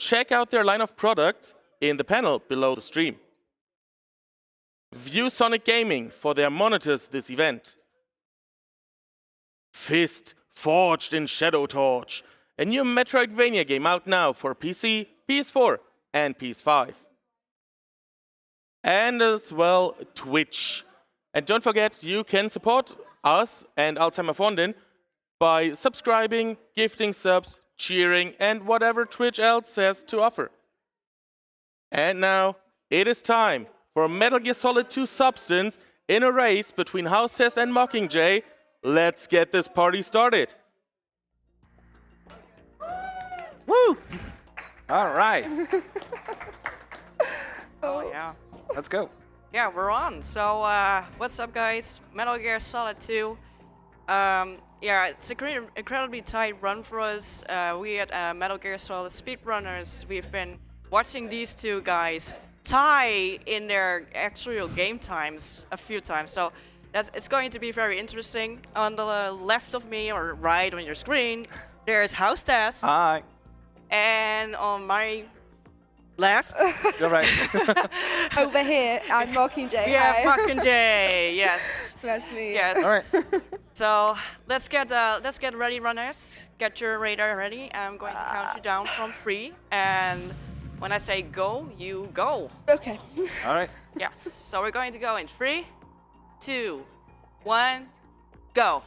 check out their line of products in the panel below the stream. View Sonic Gaming for their monitors this event. Fist Forged in Shadow Torch, a new Metroidvania game out now for PC, PS4 and PS5. And as well, Twitch. And don't forget, you can support us and ESAMarathon Winter by subscribing, gifting subs, cheering, and whatever Twitch else has to offer. And now, it is time for Metal Gear Solid 2 Substance in a race between Hau5test and Mockingjay. Let's get this party started. Woo! All right. Oh, yeah. Let's go. Yeah, we're on. So, what's up, guys? Metal Gear Solid 2. Yeah, it's an incredibly tight run for us. We at Metal Gear Solid Speedrunners, we've been watching these two guys tie in their actual game times a few times. So, it's going to be very interesting. On the left of me, or right on your screen, there's Hau5test. Hi. And on my left, You're right. Over here, I'm Mockingjay. yeah, Hi. Mockingjay, yes. Nice to meet you. Yes. All right. So let's get ready, runners. Get your radar ready. I'm going to count you down from 3, and when I say go, you go. Okay. All right. Yes. So we're going to go in 3, 2, 1, go.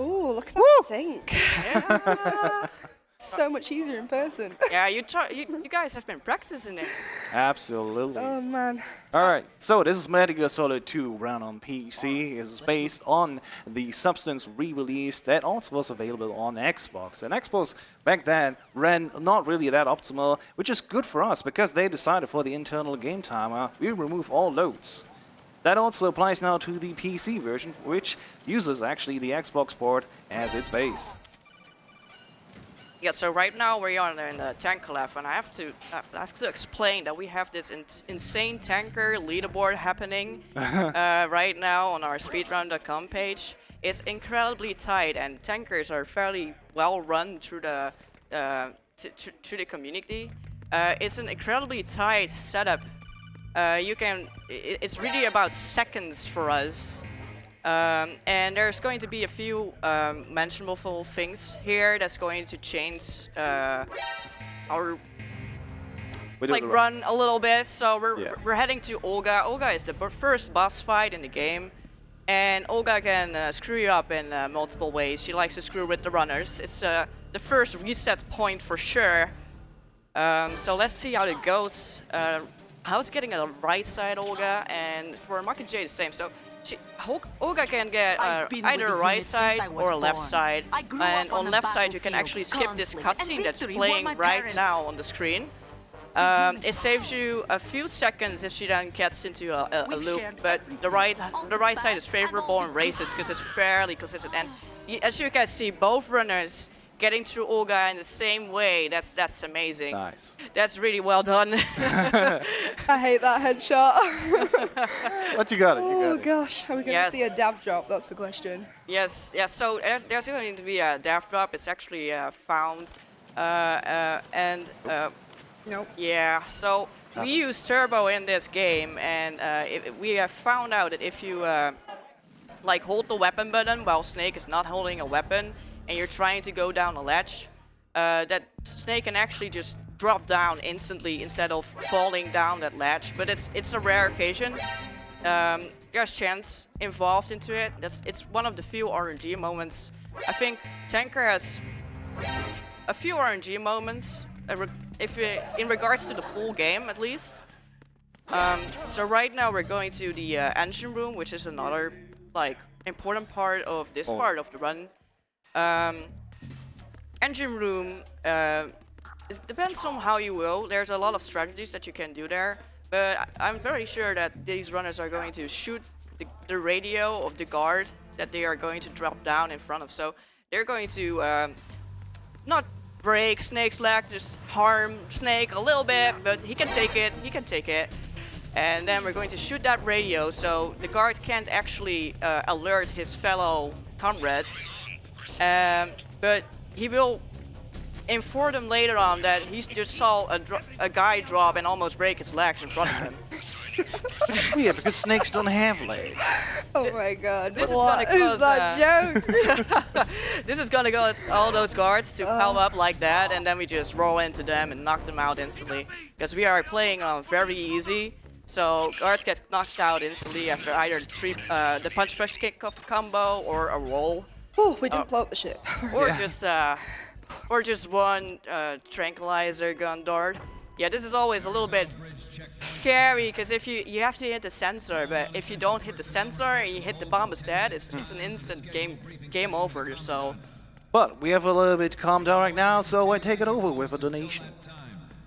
Ooh, look at that sync. Yeah. So much easier in person. Yeah, you guys have been practicing it. Absolutely. Oh man. All right. So this is Metal Gear Solid 2 run on PC. It's based on the Substance re-release that also was available on Xbox. And Xbox back then ran not really that optimal, which is good for us because they decided for the internal game timer, we remove all loads. That also applies now to the PC version, which uses actually the Xbox port as its base. Yeah, so right now we're on in the tanker level, and I have to explain that we have this insane tanker leaderboard happening right now on our speedrun.com page. It's incredibly tight, and tankers are fairly well run through the to the community. It's an incredibly tight setup. It's really about seconds for us. And there's going to be a few mentionable things here that's going to change our run a little bit. So we're heading to Olga. Olga is the first boss fight in the game, and Olga can screw you up in multiple ways. She likes to screw with the runners. It's the first reset point for sure. So let's see how it goes. Hau's getting a right side Olga, and for Mockingjay the same. So Olga can get either a right side or a left side, and on left side you can actually skip this cutscene that's playing right now on the screen. It saves you a few seconds if she then gets into a loop, but the right side is favorable in races because it's fairly consistent. And as you can see, both runners getting through Olga in the same way, that's amazing. Nice. That's really well done. I hate that headshot. But you got it. Oh gosh, are we going to Yes. see a dav drop? That's the question. Yes, so there's going to be a dav drop. It's actually found, Nope. yeah. So we use turbo in this game, and we have found out that if you like hold the weapon button while Snake is not holding a weapon, and you're trying to go down a ledge, that Snake can actually just drop down instantly instead of falling down that ledge. But it's a rare occasion. There's chance involved into it. It's one of the few RNG moments. I think Tanker has a few RNG moments, in regards to the full game at least. So right now we're going to the engine room, which is another important part of this part of the run. Engine room, it depends on how you will. There's a lot of strategies that you can do there, but I'm very sure that these runners are going to shoot the radio of the guard that they are going to drop down in front of. So they're going to not break Snake's leg, just harm Snake a little bit, but he can take it. And then we're going to shoot that radio, so the guard can't actually alert his fellow comrades. But he will informed him later on that he just saw a guy drop and almost break his legs in front of him. It's weird because snakes don't have legs. Oh my god. This is what gonna cause, is that joke? This is gonna cause all those guards to pile up like that, and then we just roll into them and knock them out instantly. Because we are playing on very easy, so guards get knocked out instantly after either the punch push kick combo or a roll, Oh, we didn't blow up the ship. or just one tranquilizer gun dart. Yeah, this is always a little bit scary because if you have to hit the sensor, but if you don't hit the sensor and you hit the bomb instead, it's an instant game over. So. But we have a little bit calmed down right now, so I take it over with a donation.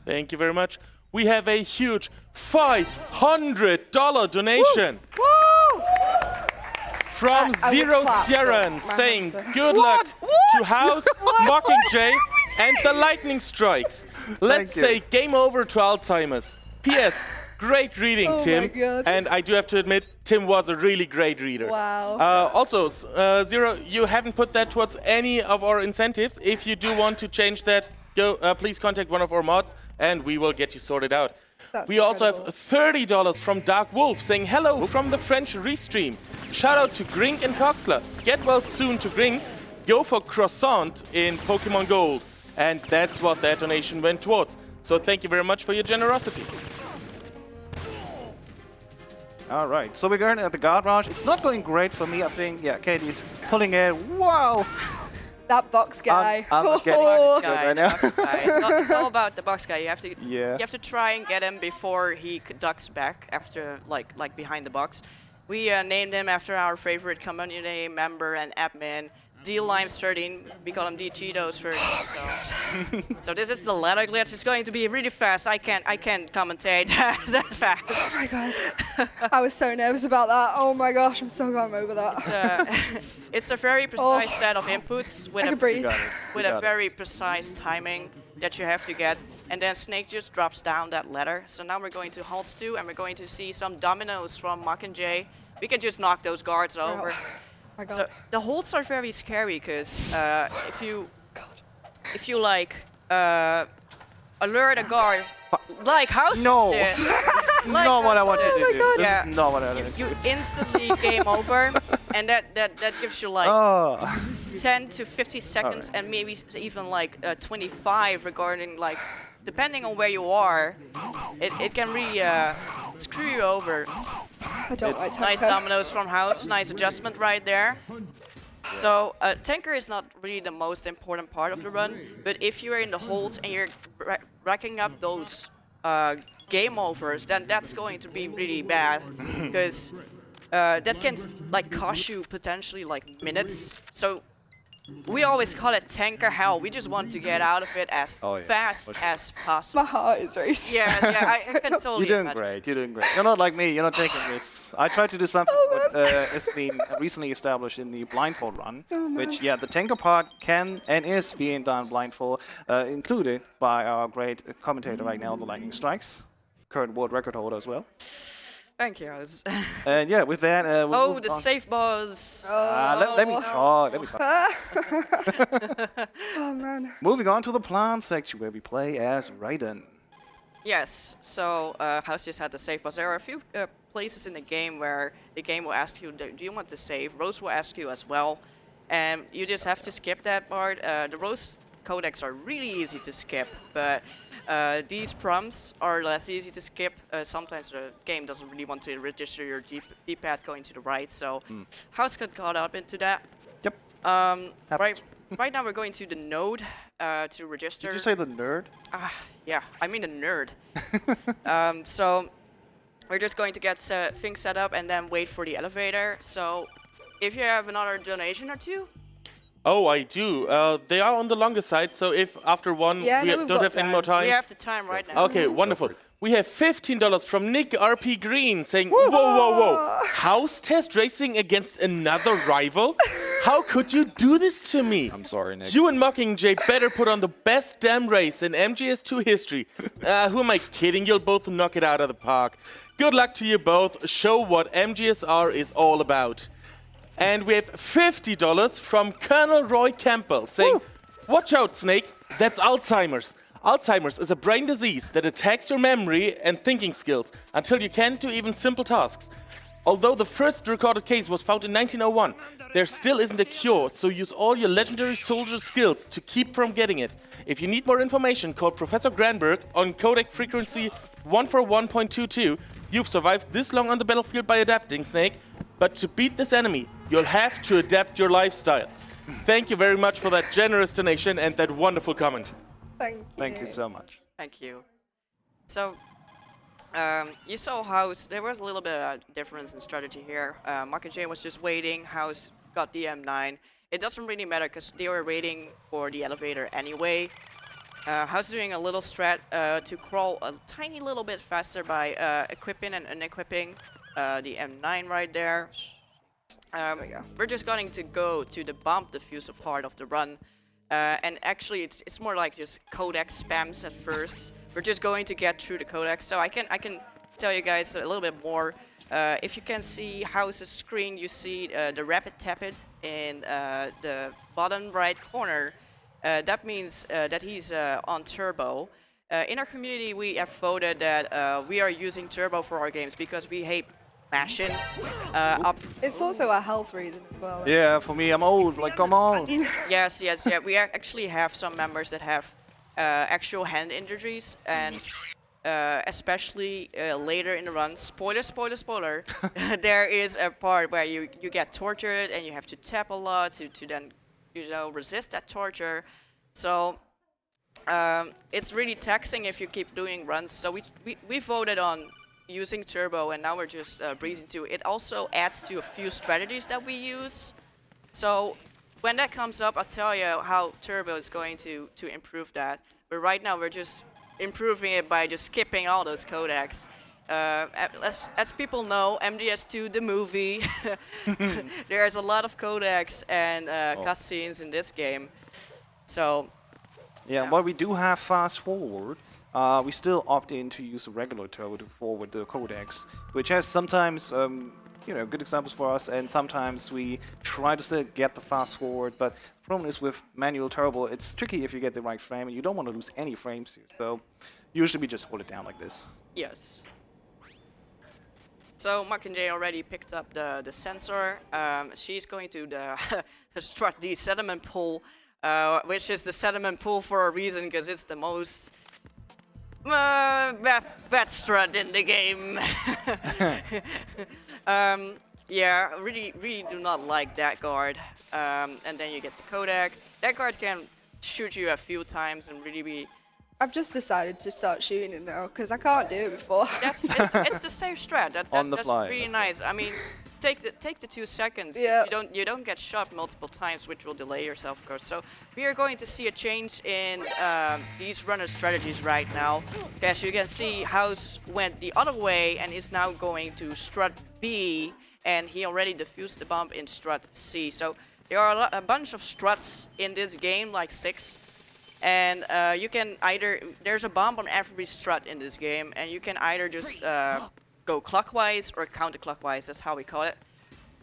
Thank you very much. We have a huge $500 donation. Woo! From I would Zero clap, Sierran but my saying hands are- good luck to House, Mockingjay, and the Lightning Strikes. Let's Thank you. say game over to Alzheimer's. P.S. Great reading, Oh my Tim. God. And I do have to admit, Tim was a really great reader. Wow. Also, Zero, you haven't put that towards any of our incentives. If you do want to change that, please contact one of our mods, and we will get you sorted out. That's We also have incredible. $30 from Dark Wolf saying hello from the French Restream. Shout out to Grink and Coxler. Get well soon to Grink. Go for Croissant in Pokemon Gold. And that's what that donation went towards. So thank you very much for your generosity. All right, so we're going at the guard rush. It's not going great for me, I think. Yeah, Katie's pulling it. Wow! That box guy. I'm not getting Oh. good right now. Box guy. It's all about the box guy. You have to Yeah. you have to try and get him before he ducks back after like behind the box. We named him after our favorite community member and admin, D-Limes13. We call him D-Cheetos first. So this is the ladder glitch. It's going to be really fast. I can't commentate that fast. Oh my god. I was so nervous about that. Oh my gosh, I'm so glad I'm over that. It's a very precise set of inputs I with can breathe. with a very precise timing that you have to get. And then Snake just drops down that ladder. So now we're going to Halt 2 and we're going to see some dominoes from Mockingjay. We can just knock those guards over. My god. So the holds are very scary because if you like alert a guard like House No. did, Not what I wanted to do. God. This Yeah. is not what I wanted to you do. instantly game over, and that gives you like Oh. 10 to 50 seconds and maybe even like 25 regarding like depending on where you are, it can really screw you over. I don't like Nice Tanker. dominoes from House, nice adjustment right there. So tanker is not really the most important part of the run, but if you're in the holes and you're racking up those game overs, then that's going to be really bad because that can like cost you potentially like minutes. So we always call it tanker hell. We just want to get out of it as fast as possible. My heart is racing. Yeah, I can totally You're doing imagine. great. You're doing great. You're not like me. You're not taking risks. I tried to do something that has been recently established in the blindfold run, which, yeah, the tanker part can and is being done blindfold, included by our great commentator right now, the Lightning Strikes, current world record holder as well. Thank you. House. And yeah, with that, we'll Oh, move the on. safe buzz. Let me talk. Let me talk. Oh man. Moving on to the plant section where we play as Raiden. Yes, so House just had the save buzz. There are a few places in the game where the game will ask you, do you want to save? Rose will ask you as well. And you just have to skip that part. The Rose codecs are really easy to skip, but these prompts are less easy to skip. Sometimes the game doesn't really want to register your D-pad going to the right, so House got caught up into that. Yep. Right now we're going to the node to register. Did you say the nerd? Yeah, I mean a nerd. So we're just going to get things set up and then wait for the elevator. So if you have another donation or two. Oh, I do. They are on the longer side, so if after one Yeah, we no, we've don't got have any more time. We have the time right now. Okay, wonderful. We have $15 from Nick RP Green saying, whoa. House-test racing against another rival? How could you do this to me? I'm sorry, Nick. You and Mockingjay better put on the best damn race in MGS2 history. Who am I kidding? You'll both knock it out of the park. Good luck to you both. Show what MGSR is all about. And we have $50 from Colonel Roy Campbell saying, Watch out, Snake. That's Alzheimer's. Alzheimer's is a brain disease that attacks your memory and thinking skills until you can't do even simple tasks. Although the first recorded case was found in 1901, there still isn't a cure, so use all your legendary soldier skills to keep from getting it. If you need more information, call Professor Granberg on codec frequency 141.22. You've survived this long on the battlefield by adapting, Snake, but to beat this enemy, you'll have to adapt your lifestyle. Thank you very much for that generous donation and that wonderful comment. Thank you. Thank you so much. Thank you. So, you saw Hau5, there was a little bit of difference in strategy here. Mockingjay was just waiting, Hau5 got the M9. It doesn't really matter because they were waiting for the elevator anyway. Hau5 doing a little strat to crawl a tiny little bit faster by equipping and unequipping the M9 right there. We're just going to go to the bomb diffuser part of the run. And actually, it's more like just codex spams at first. We're just going to get through the codex, so I can tell you guys a little bit more. If you can see Hau5's screen, you see the rapid tap it in the bottom right corner. That means that he's on turbo. In our community, we have voted that we are using turbo for our games because we hate mashing up. It's also a health reason as well. Yeah, for me, I'm old. Like, come on. Yes, yeah. We actually have some members that have actual hand injuries, and especially later in the run, spoiler, there is a part where you get tortured and you have to tap a lot to then, you know, resist that torture. So it's really taxing if you keep doing runs. So we voted on using turbo, and now we're just breezing through. It also adds to a few strategies that we use. So when that comes up, I'll tell you how turbo is going to improve that. But right now we're just improving it by just skipping all those codecs. As people know, MDS2 the movie, there's a lot of codecs and cutscenes in this game. So Yeah, while we do have fast forward, we still opt in to use regular turbo to forward the codecs, which has sometimes you know, good examples for us, and sometimes we try to still get the fast forward, but the problem is with manual turbo, it's tricky if you get the right frame, and you don't want to lose any frames here, so usually we just hold it down like this. yes. So Mockingjay already picked up the sensor. She's going to strut the sediment pool, which is the sediment pool for a reason, because it's the most bad strut in the game. Yeah, really do not like that guard. And then you get the codec. That guard can shoot you a few times and really be... I've just decided to start shooting it now because I can't do it before. It's the safe strat. That's fly, really that's nice. I mean, take the 2 seconds. Yeah. You don't get shot multiple times, which will delay yourself, of course. So we are going to see a change in these runner strategies right now. As you can see, Hau5 went the other way and is now going to strut B, and he already defused the bomb in strut C. So there are a bunch of struts in this game, like 6. And you can either, there's a bomb on every strut in this game, and you can either just go clockwise or counterclockwise, that's how we call it.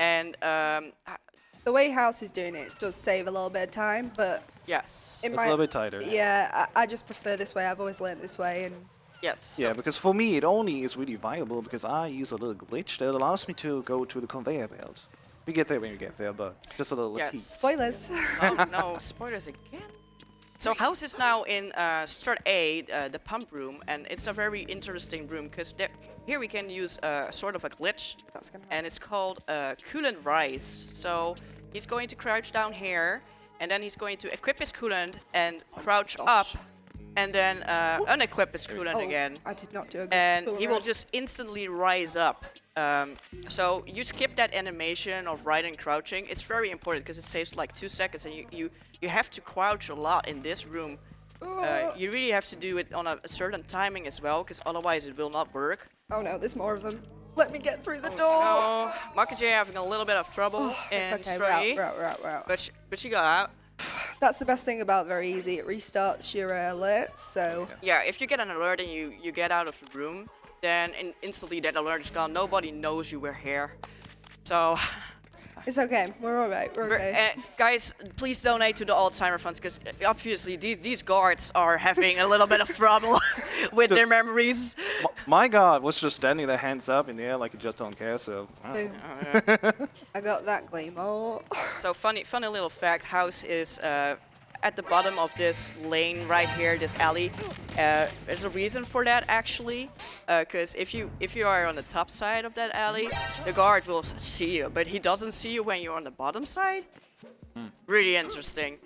And The way Hau5 is doing it does save a little bit of time, but yes, it It's a little bit tighter. Yeah, I just prefer this way. I've always learned this way, and yes. Yeah, because for me it only is really viable because I use a little glitch that allows me to go to the conveyor belt. We get there when we get there, but just a little Yes. tease. spoilers. Oh no, spoilers again. So Hau5 is now in Strat A, the pump room, and it's a very interesting room because here we can use sort of a glitch, That's gonna and it's called coolant rise. So he's going to crouch down here, and then he's going to equip his coolant and crouch up, and then unequip his coolant again. I did not do a good And cool he will rise. just instantly rise up. So you skip that animation of riding crouching. It's very important because it saves like 2 seconds, and you have to crouch a lot in this room. You really have to do it on a certain timing as well, because otherwise it will not work. Oh no, there's more of them. Let me get through the door. Oh, Mockingjay having a little bit of trouble It's in okay, Stray, we're out. but she got out. That's the best thing about very easy. It restarts your alerts, so Yeah, if you get an alert and you get out of the room, then instantly that alert is gone. Nobody knows you were here. So It's okay. We're all right. We're okay. Guys, please donate to the Alzheimer funds because obviously these guards are having a little bit of trouble with their memories. My guard was just standing there, hands up in the air, like he just don't care. So. I got that Claymore. So funny little fact: House is at the bottom of this lane right here, this alley. There's a reason for that actually, because if you are on the top side of that alley, the guard will see you, but he doesn't see you when you're on the bottom side. Really interesting.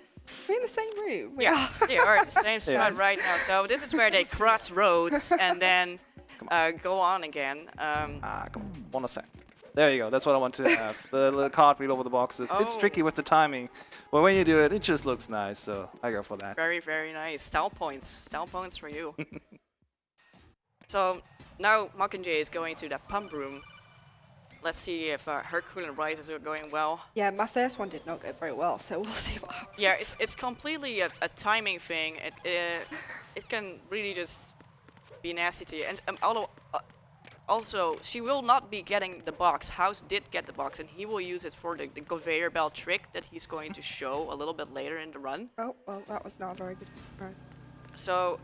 We're in the same room. Yes, they are at the same spot right now. So this is where they cross roads and then go on again. Come on, 1 sec. There you go. That's what I want to have. The little cartwheel over the boxes. It's tricky with the timing, but when you do it, it just looks nice. So I go for that. Very, very nice. Style points for you. So now Mockingjay is going to the pump room. Let's see if Hercule and Rises are going well. Yeah, my first one did not go very well, so we'll see what happens. Yeah, it's completely a timing thing. It can really just be nasty to you. And although. Also, she will not be getting the box. House did get the box, and he will use it for the conveyor belt trick that he's going to show a little bit later in the run. Oh, well, that was not very good. Nice. So,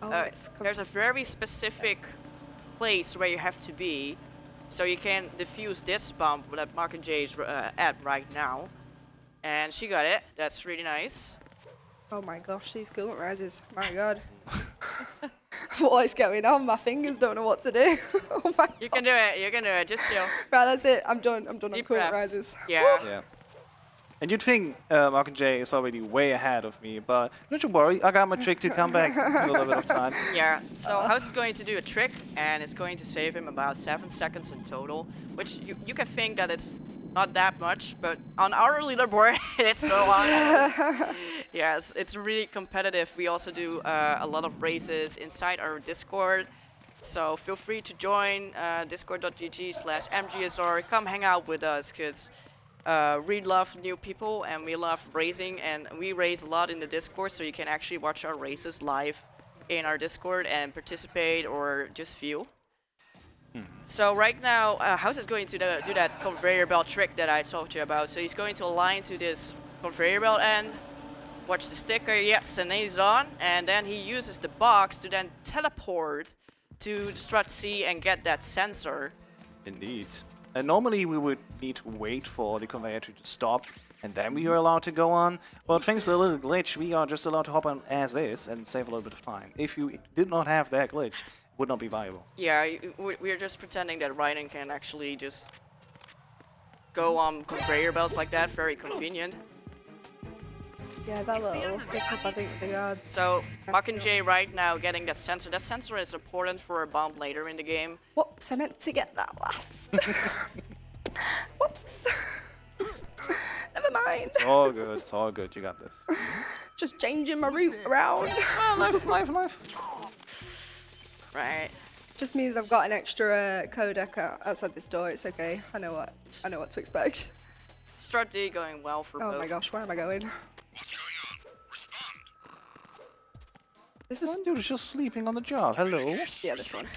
there's a very specific place where you have to be, so you can defuse this bump that Mockingjay is at right now. And she got it. That's really nice. Oh my gosh, these coolant rises. My god. What is going on? My fingers don't know what to do. Oh my You can do it. You can do it. Just chill. Right, that's it. I'm done. I'm done on coolant rises. Yeah. And you'd think Mockingjay is already way ahead of me, but don't you worry, I got my trick to come back in a little bit of time. Yeah, so House is going to do a trick, and it's going to save him about 7 seconds in total, which you can think that it's not that much, but on our leaderboard, it's so long. Yes, it's really competitive. We also do a lot of races inside our Discord, so feel free to join discord.gg/mgsr. Come hang out with us, because we love new people and we love racing, and we race a lot in the Discord, so you can actually watch our races live in our Discord and participate or just view. So right now, House is going to do that conveyor belt trick that I told you about. So he's going to align to this conveyor belt end, watch the sticker, yes, and then he's on, and then he uses the box to then teleport to the strut C and get that sensor. Indeed. And normally we would need to wait for the conveyor to stop, and then we are allowed to go on. But thanks to a little glitch, we are just allowed to hop on as is and save a little bit of time. If you did not have that glitch, it would not be viable. Yeah, we're just pretending that Raiden can actually just go on conveyor belts like that. Very convenient. Yeah, that little hiccup, I think, with the guards. So, Mockingjay right now getting that sensor. That sensor is important for a bomb later in the game. Whoops, I meant to get that last. Whoops. Never mind. It's all good, it's all good, you got this. Just changing my route around. Life. Right. Just means I've got an extra codec outside this door. It's okay. I know what to expect. Strut D going well for both. Oh my gosh, where am I going? What's going on? Respond. This This one? dude is just sleeping on the job. Hello. Yeah, this one.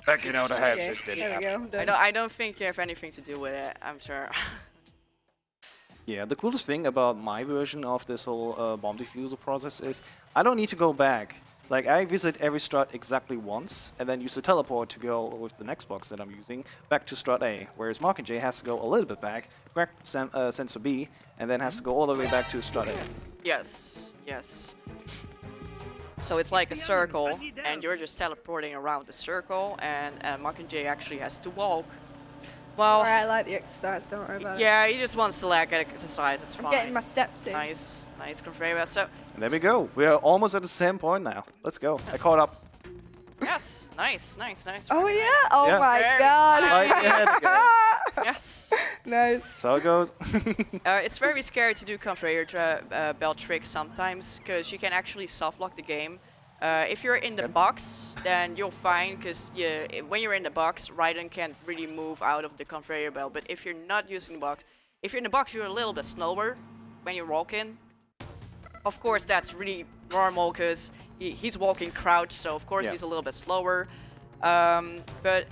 Back you know the head Okay, just didn't there we happen. go. Done. I don't think you have anything to do with it, I'm sure. Yeah, the coolest thing about my version of this whole bomb diffusal process is I don't need to go back. Like, I visit every strut exactly once, and then use the teleport to go with the next box that I'm using back to strut A, whereas Mockingjay has to go a little bit back, grab sensor B, and then has to go all the way back to strut A. Yes, yes. So it's like a circle, and you're just teleporting around the circle, and Mockingjay actually has to walk. Well, Alright, I like the exercise, don't worry about it. yeah, he just wants to like exercise, it's I'm fine. getting my steps in. Nice conveyor. So, And there we go. We are almost at the same point now. Let's go. I caught up. yes, nice. Oh very yeah? nice. Oh Yeah. my Very god. Right ahead again. Yes. Nice. So it goes. It's very scary to do conveyor belt tricks sometimes, because you can actually soft lock the game. If you're in the box, then you're fine, because when you're in the box, Raiden can't really move out of the conveyor belt. But if you're not using the box, if you're in the box, you're a little bit slower when you walk in. Of course, that's really normal, because he's walking crouched, so of course Yeah. he's a little bit slower. But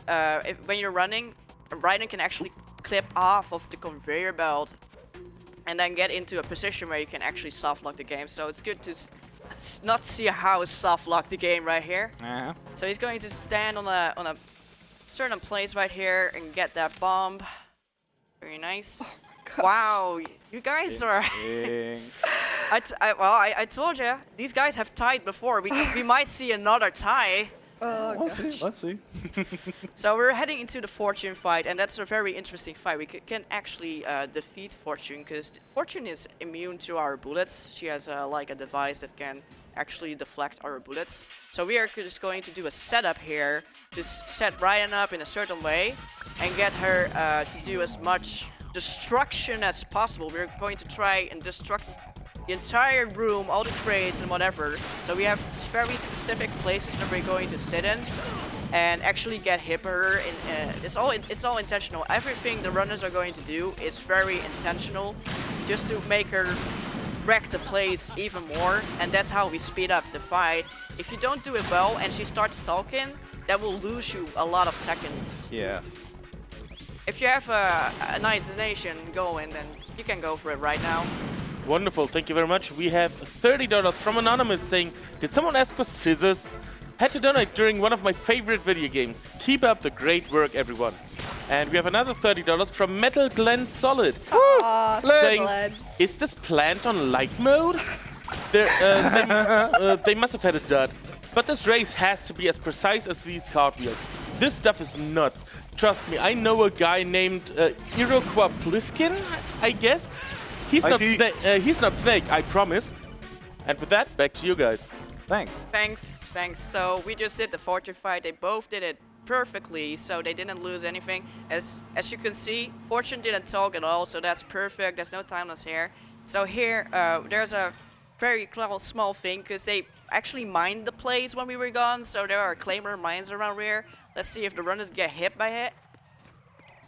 when you're running, Raiden can actually clip off of the conveyor belt and then get into a position where you can actually soft lock the game. So it's good to not see how soft lock the game right here. So he's going to stand on a certain place right here and get that bomb. Very nice. Wow, you guys are. I told you, these guys have tied before. We might see another tie. Let's see. So we're heading into the Fortune fight, and that's a very interesting fight. We can actually defeat Fortune, because Fortune is immune to our bullets. She has like a device that can actually deflect our bullets. So we are just going to do a setup here to set Raiden up in a certain way and get her to do as much destruction as possible. We're going to try and destruct the entire room, all the crates and whatever. So we have very specific places that we're going to sit in and actually get hit by her. It's all intentional. Everything the runners are going to do is very intentional, just to make her wreck the place even more. And that's how we speed up the fight. If you don't do it well and she starts talking, that will lose you a lot of seconds. Yeah. If you have a nice nation going, then you can go for it right now. Wonderful, thank you very much. We have $30 from Anonymous saying, did someone ask for scissors? Had to donate during one of my favorite video games. Keep up the great work, everyone. And we have another $30 from Metal Glenn Solid. Saying, Glenn. is this plant on light mode? They must have had a dud. But this race has to be as precise as these cartwheels. This stuff is nuts. Trust me, I know a guy named Iroquois Pliskin, I guess. He's not Snake, I promise. And with that, back to you guys. Thanks. Thanks. So we just did the Fortune fight. They both did it perfectly, so they didn't lose anything. As you can see, Fortune didn't talk at all, so that's perfect. There's no timeless here. So here, there's a very small thing, because they actually mined the place when we were gone, so there are claimer mines around here. Let's see if the runners get hit by it.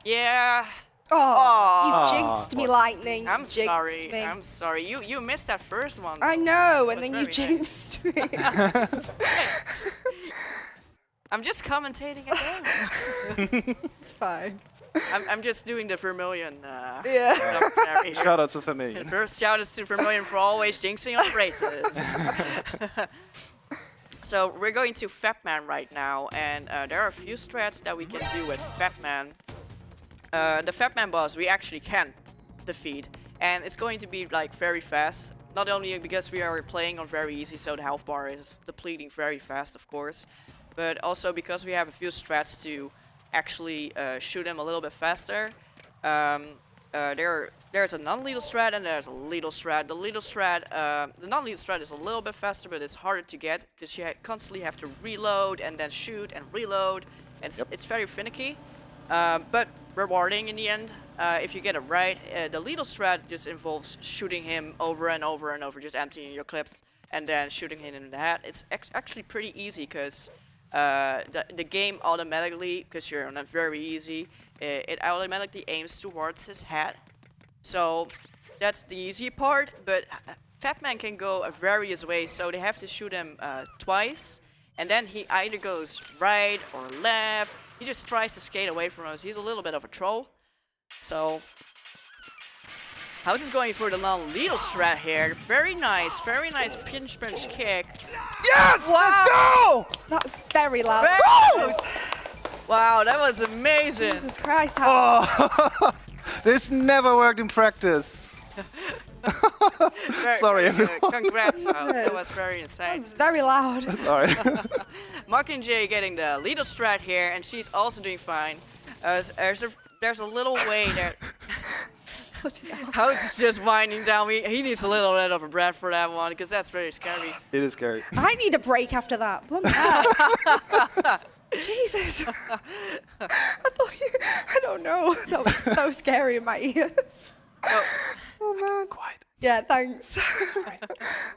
Yeah. Oh, you jinxed me, Lightning. I'm Jinxed me. sorry. You missed that first one. I know, and then you very jinxed me. I'm just commentating again. It's fine. I'm just doing the Vermilion. Yeah. commentary here. Shout out to Vermilion. First shout out to Vermilion for always jinxing on races. So we're going to Fatman right now, and there are a few strats that we can do with Fatman. The Fatman boss we actually can defeat, and it's going to be like very fast. Not only because we are playing on very easy, so the health bar is depleting very fast, of course, but also because we have a few strats to actually shoot him a little bit faster. There's a non-lethal strat and there's a lethal strat. The non-lethal strat is a little bit faster, but it's harder to get because you constantly have to reload and then shoot and reload. It's very finicky, but rewarding in the end if you get it right. The lethal strat just involves shooting him over and over and over, just emptying your clips and then shooting him in the head. It's actually pretty easy because the game automatically, because you're on a very easy, it automatically aims towards his head. So that's the easy part, but Fatman can go various ways, so they have to shoot him twice, and then he either goes right or left. He just tries to skate away from us. He's a little bit of a troll. So Hau5test is going for the non-lethal strat here. Very nice pinch kick. Yes! Wow. Let's go! That's very loud. Wow, that was amazing. Jesus Christ. Oh, this never worked in practice. Sorry, everyone. Congrats, Hau5test. That was very insane. That's very loud. Sorry. Mockingjay getting the lethal strat here, and she's also doing fine. There's a little way there. Hau5test is just winding down. He needs a little bit of a breath for that one, because that's very scary. It is scary. I need a break after that. Bloody hell. Jesus. I don't know. That was so scary in my ears. Oh man. Quiet. Yeah, thanks.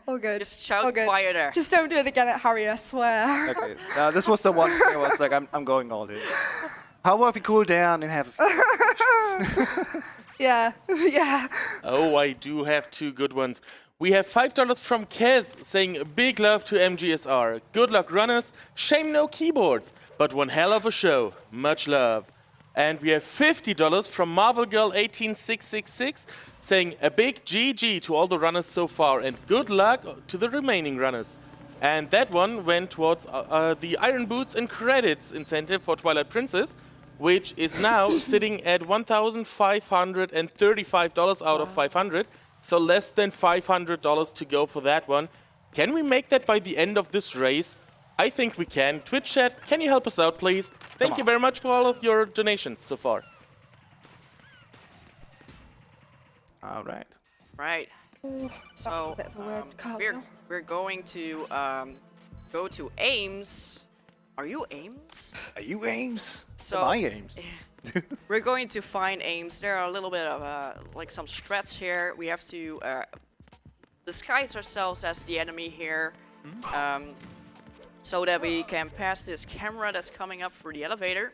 All good. Just shout All good. quieter. Just don't do it again at Harry, I swear. Okay. Now this was the one thing I was like, I'm going all in. How about we cool down and have a few Yeah. Yeah. Oh, I do have two good ones. We have $5 from Kez saying big love to MGSR. Good luck runners. Shame no keyboards, but one hell of a show. Much love. And we have $50 from Marvel Girl 18666 saying a big GG to all the runners so far and good luck to the remaining runners. And that one went towards the Iron Boots and Credits incentive for Twilight Princess, which is now sitting at $1,535 out of 500. So less than $500 to go for that one. Can we make that by the end of this race? I think we can. Twitch chat, can you help us out, please? Thank you very much for all of your donations so far. All right. Right. So bit of a weird card we're going to go to Ames. Are you Ames? Are you Ames? So- Am I Ames? We're going to find Ames. There are a little bit of like some strats here. We have to disguise ourselves as the enemy here, so that we can pass this camera that's coming up for the elevator.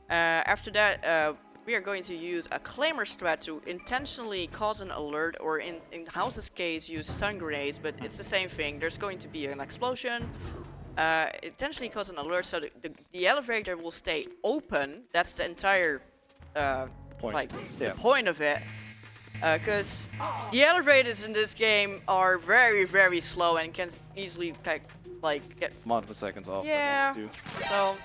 After that, we are going to use a claimer strat to intentionally cause an alert, or in Hau's case, use stun grenades. But it's the same thing. There's going to be an explosion. Intentionally cause an alert, so the elevator will stay open. That's the entire Point. the point of it. Because the elevators in this game are very, very slow and can easily like get Multiple seconds off. but yeah. do. So,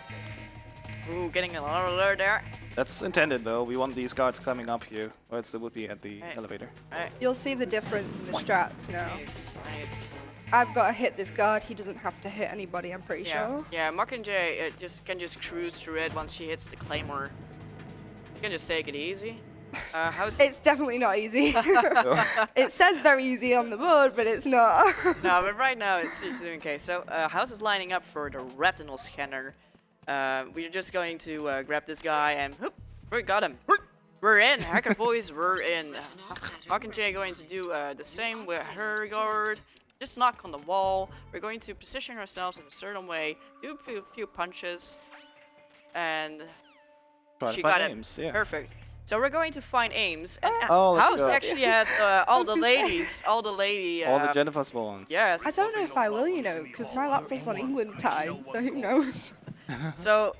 ooh, getting another alert there. That's intended though. We want these guards coming up here, or else it would be at the Right. elevator. Right. You'll see the difference in the strats now. Nice, nice. I've got to hit this guard. He doesn't have to hit anybody, I'm pretty Yeah, sure. yeah. Mockingjay can just cruise through it once she hits the claymore. You can just take it easy. How's It's definitely not easy. It says very easy on the board, but it's not. no, but right now it's doing okay. So House is lining up for the retinal scanner. We're just going to grab this guy and whoop, we got him. We're in. Hacker Boys, we're in. Mockingjay going to do the same with her guard. Just knock on the wall. We're going to position ourselves in a certain way, do a few punches, and Try to she find got Ames, it. yeah. Perfect. So we're going to find Ames, and Oh, let's House go. actually has all the ladies, all the lady. All the Jennifer spawns. Yes. I don't know if I will, you know, because my laptop's on England time, so who knows? So,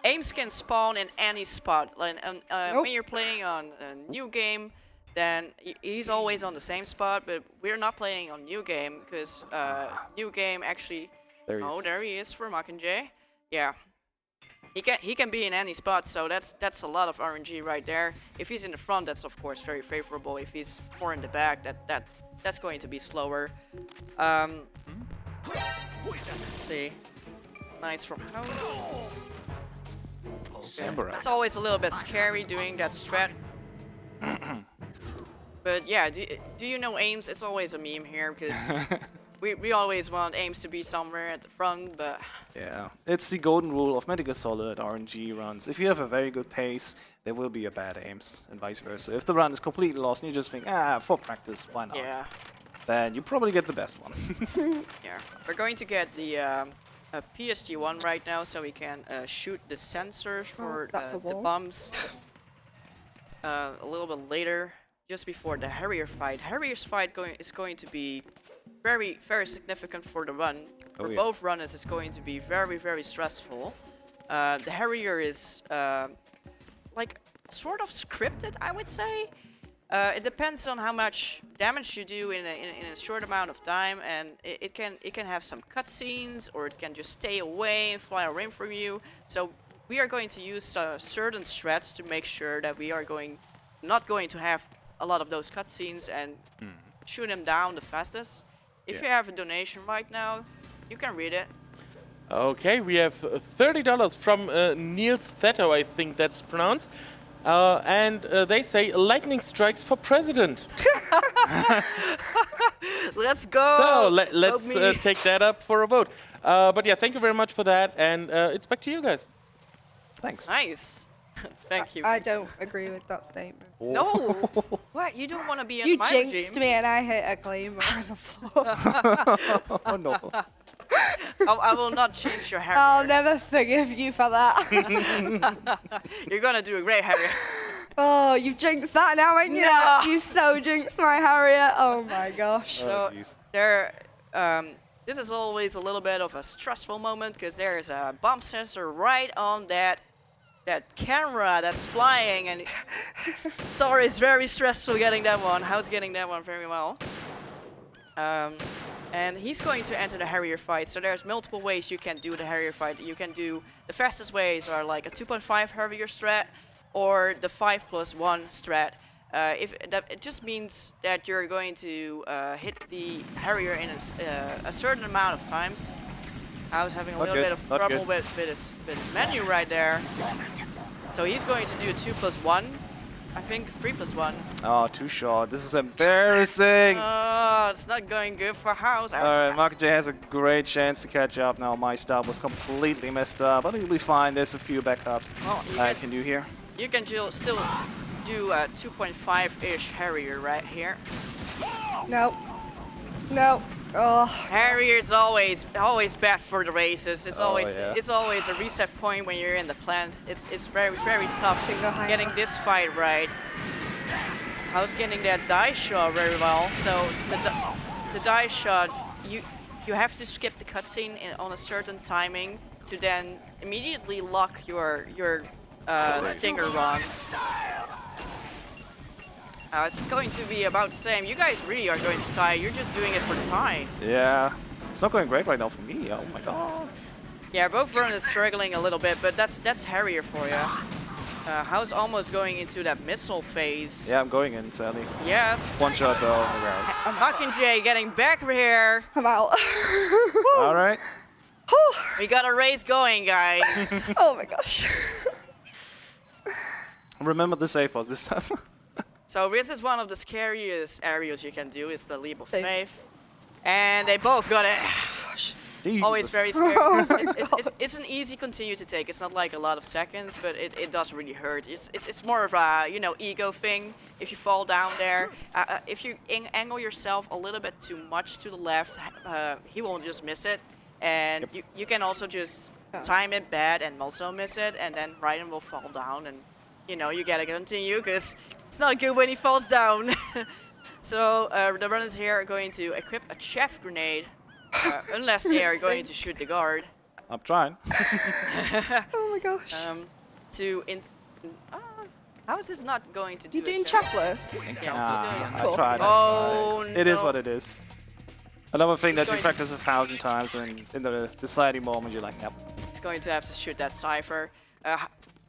Ames can spawn in any spot. Like, Nope. when you're playing on a new game, then he's always on the same spot. But we're not playing on new game because new game actually. There he is. Oh, there he is for Mockingjay. Yeah, he can be in any spot. So that's a lot of RNG right there. If he's in the front, that's of course very favorable. If he's more in the back, that's going to be slower. Let's see. Nice from House. Samurai. It's always a little bit scary doing that strat. But yeah, do you know Ames? It's always a meme here because we always want Ames to be somewhere at the front, but Yeah, it's the golden rule of Metal Gear Solid RNG runs. If you have a very good pace, there will be a bad Ames, and vice versa. If the run is completely lost and you just think, for practice, why not? yeah, Then you probably get the best one. yeah. We're going to get the a PSG-1 right now, so we can shoot the sensors for that's a the wall. bombs a little bit later, just before the Harrier fight. Harrier's fight is going to be very, very significant for the run. For yeah. both runners, it's going to be very, very stressful. The Harrier is like sort of scripted, I would say. It depends on how much damage you do in a short amount of time, and it can have some cutscenes, or it can just stay away and fly away from you. So we are going to use certain strats to make sure that we are not going to have a lot of those cutscenes and shoot him down the fastest. If Yeah. you have a donation right now, you can read it. Okay, we have $30 from Niels Theto, I think that's pronounced. And they say lightning strikes for president. Let's go! So Vote let's me. take that up for a vote. But yeah, thank you very much for that. And it's back to you guys. Thanks. Nice. Thank you. I don't agree with that statement. No! What? You don't want to be in You my jinxed regime? me and I hit a claimer on the floor. Oh no. I will not change your hair. I'll never forgive you for that. You're gonna do a great Harrier. Oh, you've jinxed that now, ain't you? No. You've so jinxed my Harriet. Oh my gosh. So jeez. this is always a little bit of a stressful moment because there is a bomb sensor right on that that camera that's flying, and sorry, it's very stressful getting that one. How's getting that one very well. And he's going to enter the Harrier fight. So there's multiple ways you can do the Harrier fight. You can do the fastest ways are like a 2.5 Harrier strat or the 5+1 strat. It just means that you're going to hit the Harrier in a certain amount of times. I was having a little bit of trouble with his menu right there. So he's going to do a 2+1. I think 3+1. Oh, too short. This is embarrassing. Oh, it's not going good for House. Alright, Mockingjay has a great chance to catch up now. My start was completely messed up, but he'll be fine. There's a few backups I can do here. You can still do a 2.5-ish Harrier right here. No. No. Oh. Harrier's always bad for the races. It's always a reset point when you're in the plant. It's very tough getting this fight right. I was getting that die shot very well. So the die shot, you have to skip the cutscene on a certain timing to then immediately lock your stinger run. It's going to be about the same. You guys really are going to tie. You're just doing it for the tie. Yeah, it's not going great right now for me. Oh my god. Yeah, both runners struggling a little bit, but that's Harrier for you. How's almost going into that missile phase. Yeah, I'm going in, sadly. Yes. One shot though. Mockingjay getting back here. I'm out. All right. We got a race going, guys. Oh my gosh. Remember the safe post this time. So this is one of the scariest areas you can do. It's the leap of faith. And they both got it. Always very scary. It's an easy continue to take. It's not like a lot of seconds, but it does really hurt. It's more of a ego thing. If you fall down there, if you angle yourself a little bit too much to the left, he won't just miss it. And you can also just time it bad and also miss it, and then Raiden will fall down, and you gotta continue because it's not good when he falls down. So the runners here are going to equip a chaff grenade, unless they are going to shoot the guard. I'm trying. Oh my gosh. How is this not going to do? You're doing chaffless? I tried. Oh no. It is what it is. Another thing that you practice 1,000 times, and in the deciding moment you're like, yep. He's going to have to shoot that Cypher.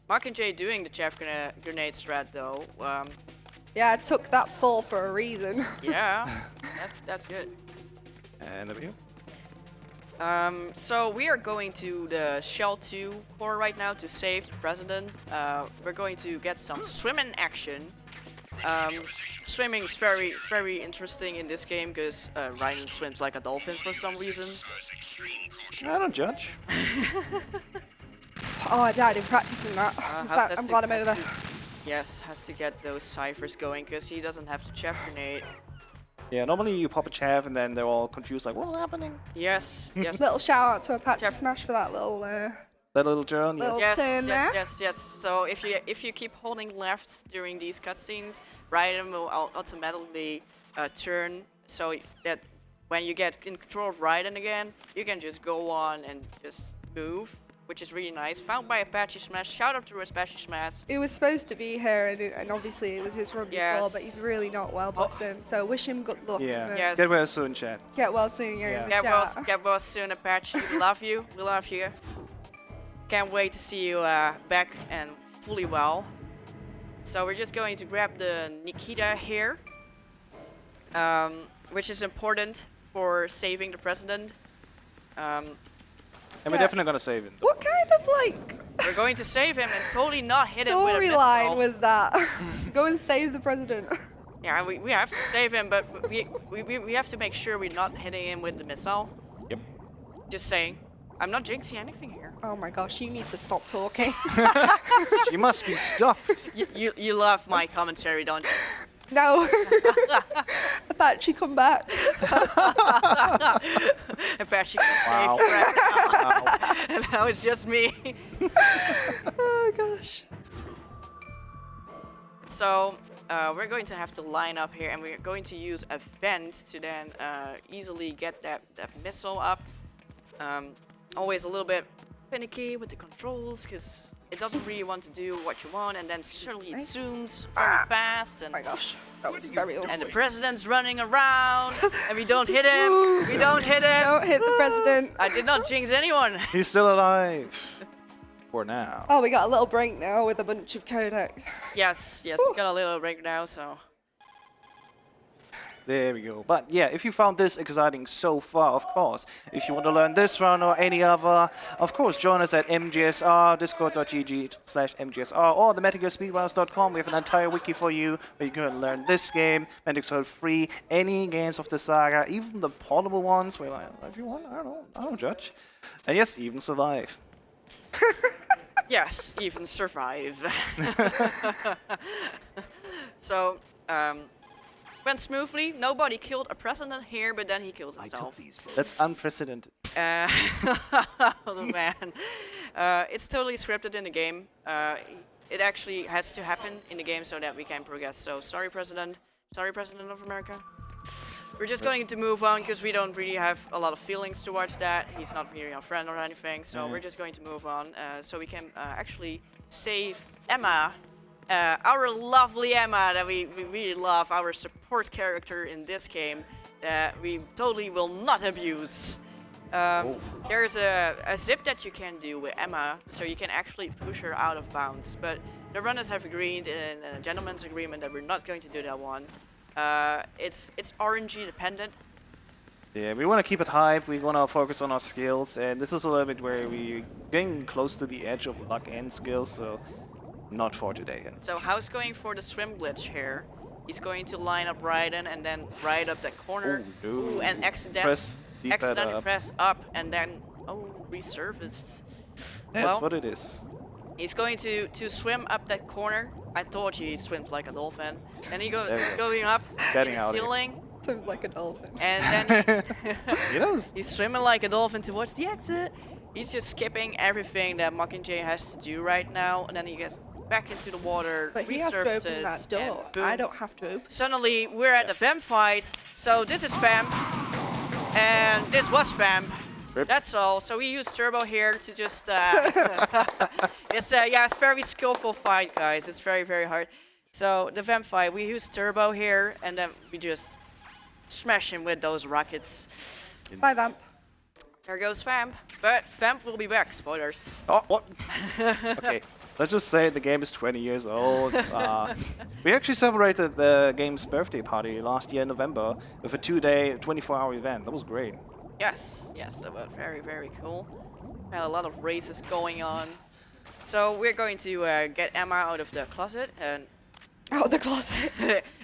Mockingjay doing the chaff grenade strat though. Yeah, I took that fall for a reason. Yeah, that's good. And there we go. So we are going to the Shell 2 core right now to save the president. We're going to get some swimming action. Swimming is very interesting in this game because Ryan swims like a dolphin for some reason. I don't judge. Oh, I died in practicing that. I'm glad I'm over. Yes, has to get those ciphers going because he doesn't have to chaff grenade. Yeah, normally you pop a chaff and then they're all confused like, what's happening? Yes, yes. Little shout out to Apache Smash for that little that little turn, yes. turn there. Yes. So if you keep holding left during these cutscenes, Raiden will automatically turn so that when you get in control of Raiden again, you can just go on and just move, which is really nice. Found by Apache Smash. Shout out to Apache Smash. He was supposed to be here, and obviously it was his run before, but he's really not well, bless him. So wish him good luck. Yeah. Yes. Get well soon, chat. Get well soon, in the chat. Get well soon, Apache. We love you. We love you. Can't wait to see you back and fully well. So we're just going to grab the Nikita here, which is important for saving the president. And we're definitely gonna save him. What kind of We're going to save him and totally not hit him with a missile. storyline was that? Go and save the president. Yeah, we have to save him, but we have to make sure we're not hitting him with the missile. Yep. Just saying. I'm not jinxing anything here. Oh my gosh, you need to stop talking. She must be stuffed. You love my commentary, don't you? No. Apache, come back. Apache can Wow. save right now. And now it's just me. Oh gosh. So we're going to have to line up here, and we're going to use a vent to then easily get that missile up. Always a little bit finicky with the controls, because it doesn't really want to do what you want, and then suddenly it zooms very fast, and Oh my gosh, that was very awkward. and the president's running around, and we don't hit him. We don't hit him. Don't hit the president. I did not jinx anyone. He's still alive. For now. Oh, we got a little break now with a bunch of codecs. Yes, we got a little break now, so. There we go. But yeah, if you found this exciting so far, of course, if you want to learn this run or any other, of course, join us at MGSR, discord.gg/MGSR, or the MetalGearSpeedruns.com. We have an entire wiki for you where you can learn this game, Metal Gear free, any games of the saga, even the portable ones, where if you want, I don't judge. And yes, even survive. Yes, even survive. So, went smoothly. Nobody killed a president here, but then he killed himself. That's unprecedented. Oh man, it's totally scripted in the game. It actually has to happen in the game so that we can progress. So sorry, President. Sorry, President of America. We're just going to move on because we don't really have a lot of feelings towards that. He's not really our friend or anything, so we're just going to move on so we can actually save Emma, our lovely Emma that we really love, our support character in this game that we totally will not abuse. There's a zip that you can do with Emma, so you can actually push her out of bounds, but the runners have agreed in a gentleman's agreement that we're not going to do that one. It's RNG dependent. Yeah, we want to keep it hype, we want to focus on our skills, and this is a little bit where we're getting close to the edge of luck and skills, so not for today. So Hau's going for the swim glitch here. He's going to line up right in and then right up that corner. no. Ooh, and accidentally press up and then, resurfaced. Yeah, that's what it is. He's going to swim up that corner. I told you he swims like a dolphin. And he goes going up Getting in the out of ceiling. Swims like a dolphin. And then He does. he's swimming like a dolphin towards the exit. He's just skipping everything that Mockingjay has to do right now. And then he gets back into the water, But he has to open resurfaces, that door. and boom. I don't have to open. Suddenly, we're at the Vamp fight. So this is Vamp. And this was Vamp. Rip. That's all. So we use Turbo here to just... it's very skillful fight, guys. It's very, very hard. So the Vamp fight, we use Turbo here, and then we just smash him with those rockets. Bye, Vamp. There goes Vamp. But Vamp will be back. Spoilers. Oh, what? Okay, let's just say the game is 20 years old. We actually celebrated the game's birthday party last year in November with a 2-day, 24-hour event. That was great. Yes, that was very, very cool. Had a lot of races going on. So we're going to get Emma out of the closet, and Out of the closet.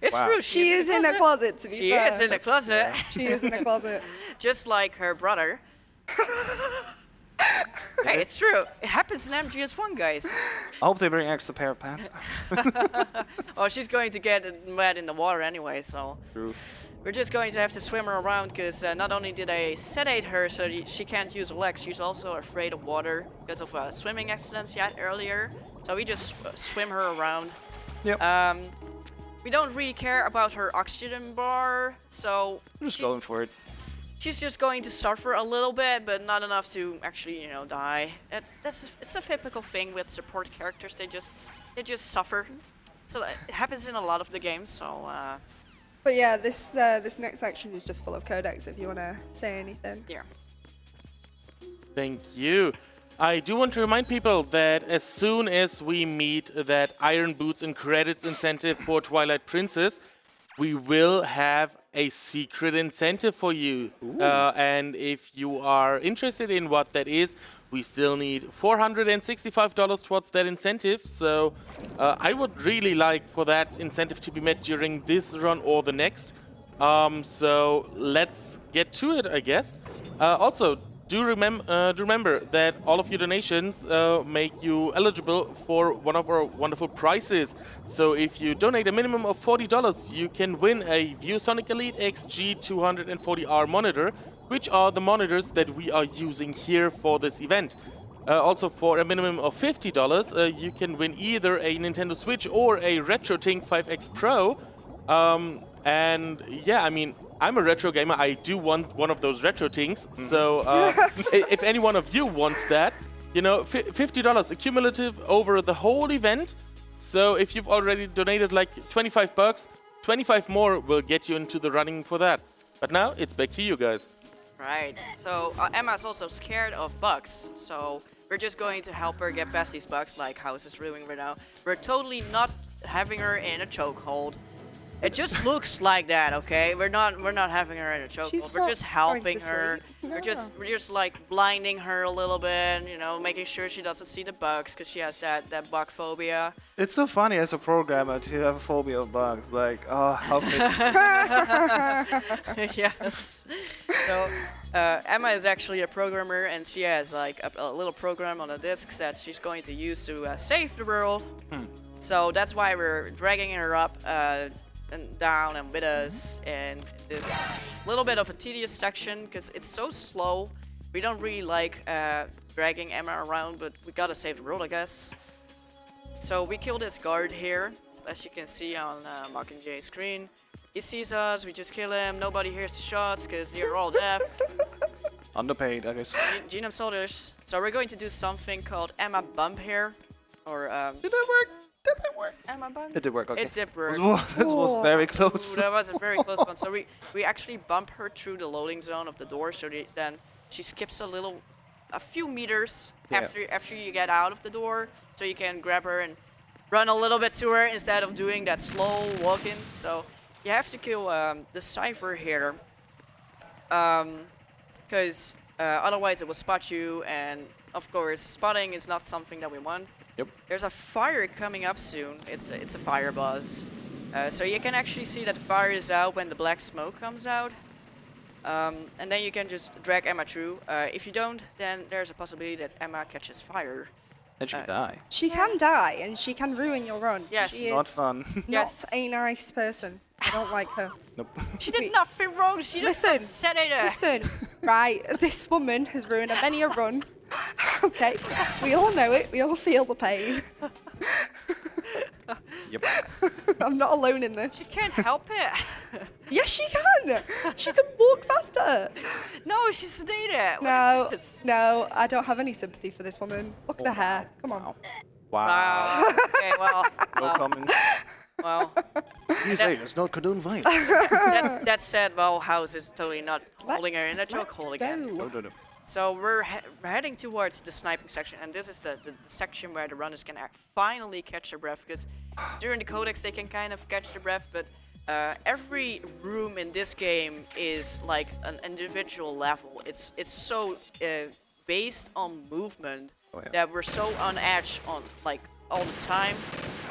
it's Wow. true. She is in the closet, to be She fair. is in the closet, She is in the closet. just like her brother. Hey, it's true. It happens in MGS1, guys. I hope they bring extra pair of pants. Oh, she's going to get wet in the water anyway, so True. we're just going to have to swim her around because not only did I sedate her so she can't use her legs, she's also afraid of water because of a swimming accident she had earlier. So we just swim her around. Yep. We don't really care about her oxygen bar, so Just going for it. she's just going to suffer a little bit, but not enough to actually, die. It's a typical thing with support characters. They just suffer. So it happens in a lot of the games. So But yeah, this next section is just full of codecs if you want to say anything. yeah. Thank you. I do want to remind people that as soon as we meet that Iron Boots and credits incentive for Twilight Princess, we will have a secret incentive for you. And if you are interested in what that is, we still need $465 towards that incentive. So I would really like for that incentive to be met during this run or the next. So let's get to it, I guess. Also, do remember that all of your donations make you eligible for one of our wonderful prizes. So if you donate a minimum of $40, you can win a ViewSonic Elite XG 240R monitor, which are the monitors that we are using here for this event. Also, for a minimum of $50, you can win either a Nintendo Switch or a RetroTink 5X Pro. And yeah, I mean, I'm a retro gamer. I do want one of those retro things. So if any one of you wants that, You know, $50 accumulative over the whole event. So if you've already donated like 25 bucks, 25 more will get you into the running for that. But now it's back to you guys. Right. So Emma's also scared of bugs. So we're just going to help her get past these bugs, like Hau5 is doing right now. We're totally not having her in a chokehold. It just looks like that, okay? We're not having her in a chokehold. We're just helping her. No. We're just like blinding her a little bit, you know, making sure she doesn't see the bugs because she has that bug phobia. It's so funny as a programmer to have a phobia of bugs. Like, oh, how Yes. So Emma is actually a programmer, and she has like a little program on the disks that she's going to use to save the world. So that's why we're dragging her up and down and with us in this little bit of a tedious section because it's so slow. We don't really like dragging Emma around, but we gotta save the world, I guess. So we kill this guard here, as you can see on Mockingjay's screen. He sees us, we just kill him. Nobody hears the shots because they're all deaf. underpaid, I guess. Genome soldiers. So we're going to do something called Emma bump here, or Did that work? Did that work? Emma bump. It did work. Okay. It did work. This was very close. Ooh, that was a very close one. So we actually bump her through the loading zone of the door, so then she skips a few meters after you get out of the door, so you can grab her and run a little bit to her instead of doing that slow walk-in. So you have to kill the Cypher here, because otherwise it will spot you, and of course spotting is not something that we want. Yep. There's a fire coming up soon. It's a fire buzz. So you can actually see that the fire is out when the black smoke comes out. And then you can just drag Emma through. If you don't, then there's a possibility that Emma catches fire. And she die. She can die and she can ruin your run. Yes. She Not is fun. Yes. not a nice person. I don't like her. Nope. She did nothing wrong. She just Listen, said it. Listen, right, this woman has ruined many a run. Okay, we all know it, we all feel the pain. Yep. I'm not alone in She this. can't help it. Yes, she can! She can walk faster! No, she stayed it. No, What is this? no, I don't have any sympathy for this woman. Look at her hair, come on. Wow. Wow. Okay, well, No comment. well. You say it's not condone violence. That said, well, Hau5 is totally not holding her in a chokehold again. No, no, no. So we're heading towards the sniping section, and this is the section where the runners can finally catch their breath, because during the codex they can kind of catch their breath, but every room in this game is like an individual level. It's so based on movement that we're so on edge on like all the time.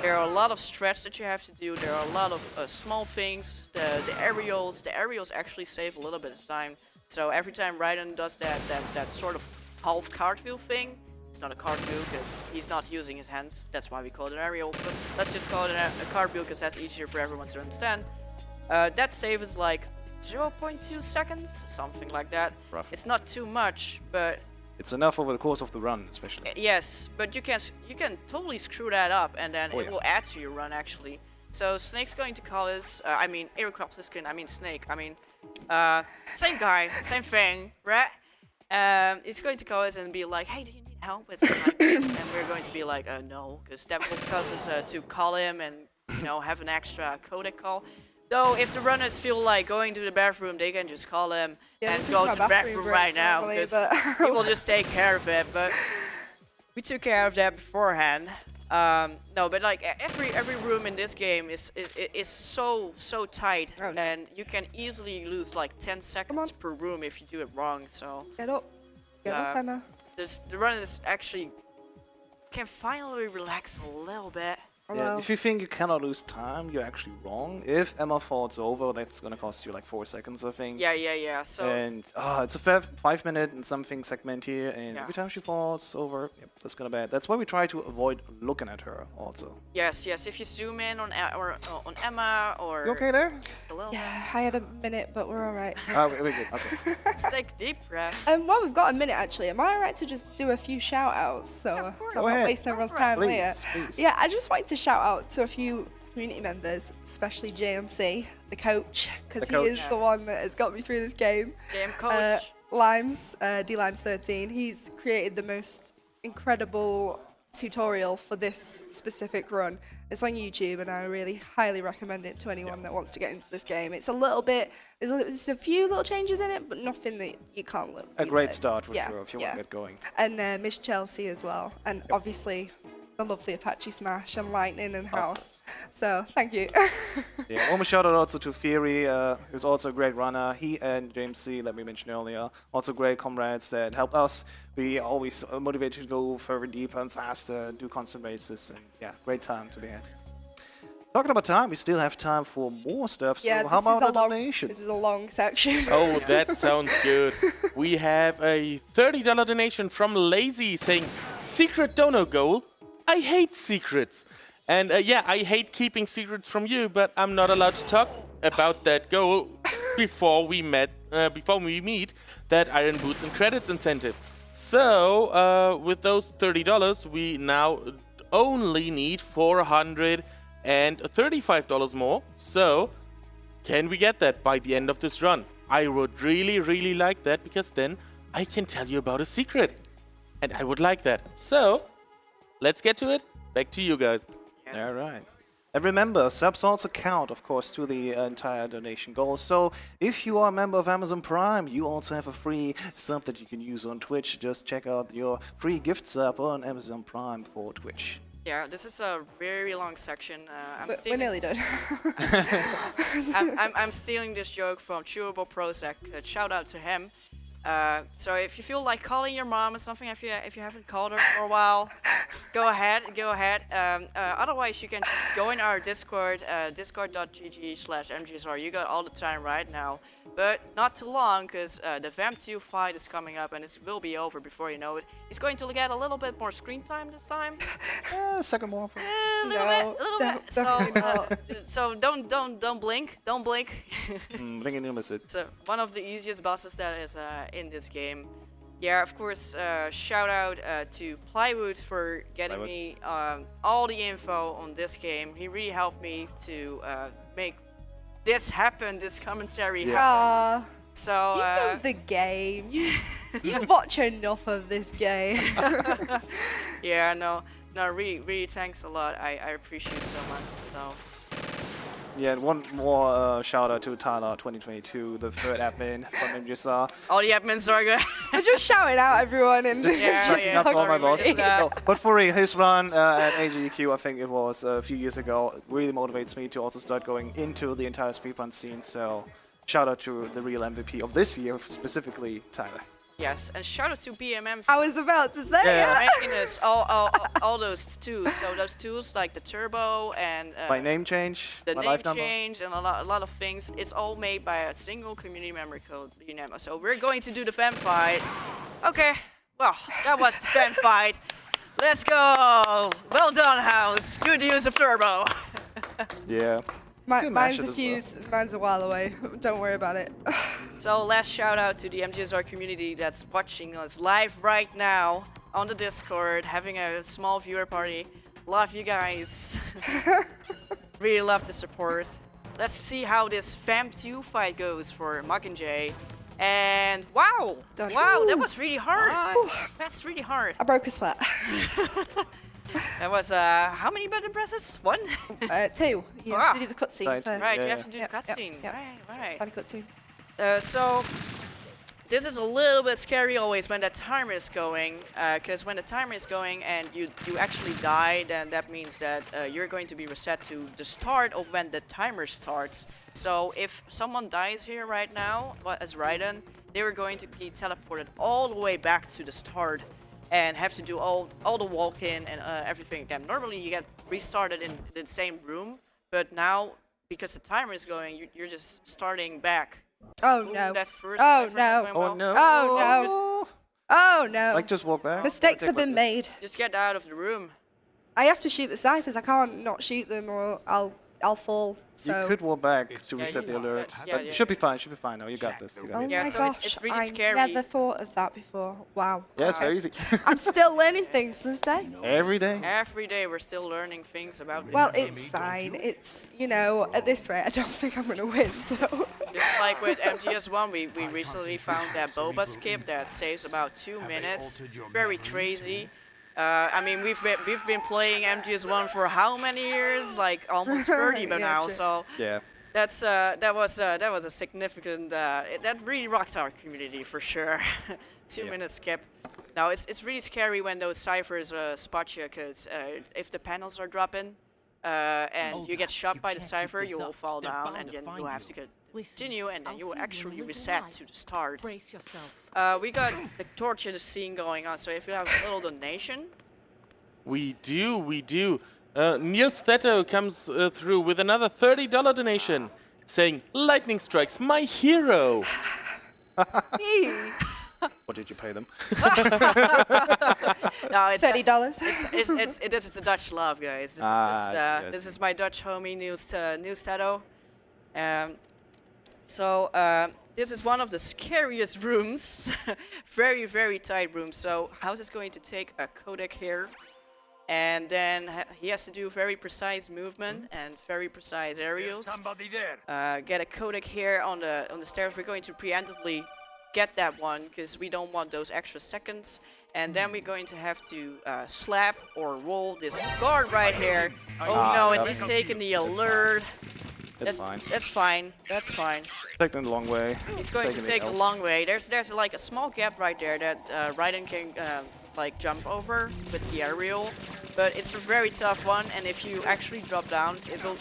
There are a lot of strats that you have to do. There are a lot of small things. The aerials actually save a little bit of time. So every time Raiden does that sort of half cartwheel thing, it's not a cartwheel because he's not using his hands. That's why we call it an aerial. But let's just call it a cartwheel because that's easier for everyone to understand. That save is like 0.2 seconds, something like that. Roughly. It's not too much, but It's enough over the course of the run, especially. yes, but you can totally screw that up, and then Oh, it yeah. will add to your run actually. So Snake's going to call us. I mean, Ericopliskin. I mean Snake. I mean, same guy, same thing, right? He's going to call us and be like, "Hey, do you need help?" It's like, and we're going to be like, "No," because that will cause us to call him and have an extra codec call. Though, if the runners feel like going to the bathroom, they can just call him Yeah, and this is go my to the bathroom bathroom break right now, normally, because but- he will just take care of it. But we took care of that beforehand. No, but like every room in this game is so tight, Oh, no. and you can easily lose like 10 seconds per room if you do it wrong. So Get up. Get up, Emma. the runners actually can finally relax a little bit. Yeah, Hello. if you think you cannot lose time, you're actually wrong. If Emma falls over, that's gonna cost you like 4 seconds, I think. Yeah. So And it's a 5 minute and something segment here, and Yeah. every time she falls over, yep, that's gonna bad. That's why we try to avoid looking at her also. yes. If you zoom in on on Emma or You okay there? a little Yeah, I had a minute, but we're all right. We're good. Okay. bit, take a deep breath. Well, we've got a minute actually. Am I alright to just do a few shout outs so I'm course. Go not ahead. wasting everyone's Go for it. time Please, later? please. Yeah, I just wanted to shout out to a few community members, especially JMC, the coach, because The he is coach. the one that has got me through this game. Game coach. Limes, D-Limes13, he's created the most incredible tutorial for this specific run. It's on YouTube, and I really highly recommend it to anyone that wants to get into this game. It's a little bit, there's a few little changes in it, but nothing that you can't live. A great start for sure if you want to get going. And Miss Chelsea as well, and obviously I love the Apache Smash and Lightning and House. So thank you. Yeah, one more shout out also to Fury, who's also a great runner. He and James C, let me mention earlier, also great comrades that helped us be always motivated to go further, deeper and faster, do constant races, and yeah, great time to be had. Talking about time, we still have time for more stuff, so how about a donation? This is a long section. Oh, that sounds good. We have a $30 donation from Lazy saying, "Secret dono goal. I hate secrets." And yeah, I hate keeping secrets from you, but I'm not allowed to talk about that goal before we meet that Iron Boots and Credits incentive. So with those $30, we now only need $435 more. So can we get that by the end of this run? I would really, really like that, because then I can tell you about a secret. And I would like that. So let's get to it. Back to you guys. All right. And remember, subs also count, of course, to the entire donation goal. So if you are a member of Amazon Prime, you also have a free sub that you can use on Twitch. Just check out your free gift sub on Amazon Prime for Twitch. Yeah, this is a very long section. We're nearly done. I'm stealing this joke from Chewable Prozac. Shout out to him. So if you feel like calling your mom or something, if you haven't called her for a while, go ahead. Otherwise, you can just join our Discord, discord.gg/mgsr. You got all the time right now, but not too long, because the VAMP2 fight is coming up, and it will be over before you know it. He's going to get a little bit more screen time this time. Second more. A little bit. So don't blink. Don't blink. Bring in it. So one of the easiest bosses that is in this game. Yeah, of course, shout out to Plywood for getting me all the info on this game. He really helped me to make this happen, this commentary happen. So you know the game. You watch enough of this game. Yeah, no, really thanks a lot. I appreciate so much. So. Yeah, one more shout out to Tyler 2022, the third admin from MGSR. All the admins are good. I'm just shouting out everyone and That's all my boss. No, but for real, his run at AGQ, I think it was a few years ago, really motivates me to also start going into the entire speedrun scene. So shout out to the real MVP of this year, specifically Tyler. Yes, and shout out to BMM. I was about to say it. Making us all those tools. So those tools like the turbo and my name change, the my name life number. change, and a lot of things. It's all made by a single community member called BMM. So we're going to do the fan fight. Okay, well that was the fan fight. Let's go. Well done, House. Good use of turbo. Yeah. Mine's a while away. Don't worry about it. So last shout out to the MGSR community that's watching us live right now on the Discord, having a small viewer party. Love you guys. Really love the support. Let's see how this VAMP2 fight goes for Mockingjay. And wow, that was really hard. That's really hard. I broke a sweat. That was how many button presses? 1? 2. You have to do the cutscene first. Right, you have to do the cutscene. Right. Cutscene. So this is a little bit scary always when the timer is going, because when the timer is going and you actually die, then that means that you're going to be reset to the start of when the timer starts. So if someone dies here right now, as Raiden, they were going to be teleported all the way back to the start and have to do all the walk-in and everything again. Normally you get restarted in the same room, but now because the timer is going, you're just starting back. Oh no! Oh no! Oh no! Oh no! Oh no! Like just walk back. Mistakes have been made. Just get out of the room. I have to shoot the ciphers. I can't not shoot them, or I'll fall. So you could walk back to reset the alert. But should be fine. Should be fine. No, you got this. You got oh it. my so gosh! it's really I scary. never thought of that before. Wow. Yeah, it's very easy. I'm still learning things this day. Every day. Every day we're still learning things about. Well, it's fine. It's at this rate, I don't think I'm gonna win. So. Just like with MGS1, we recently found that boba skip that saves about 2 minutes. Very crazy. I mean, we've been playing MGS1 for how many years? Like almost 30 by Yeah, now. true. So Yeah. that was a significant. That really rocked our community for sure. 2-minute skip. Now it's really scary when those ciphers spot you, because if the panels are dropping and you get shot by the cipher, you will fall down, and then you'll have to continue, and then you will actually reset to the start. Brace yourself. We got the torture scene going on, so if you have a little donation. We do. Niels Thetto comes through with another $30 donation, saying, "Lightning strikes, my hero." What did you pay them? No, it's $30. this is the Dutch love, guys. This is my Dutch homie, Niels Thetto. This is one of the scariest rooms. Very, very tight room. So Hau5 is going to take a codec here, and then he has to do very precise movement and very precise aerials. Somebody there. Get a codec here on the stairs. We're going to preemptively get that one because we don't want those extra seconds. And then we're going to have to slap or roll this guard right here. Oh no, and he's taking the alert. That's fine. That's fine. That's fine. Taking the long way. He's going to take the long way. There's like a small gap right there that Raiden can like jump over with the aerial, but it's a very tough one. And if you actually drop down,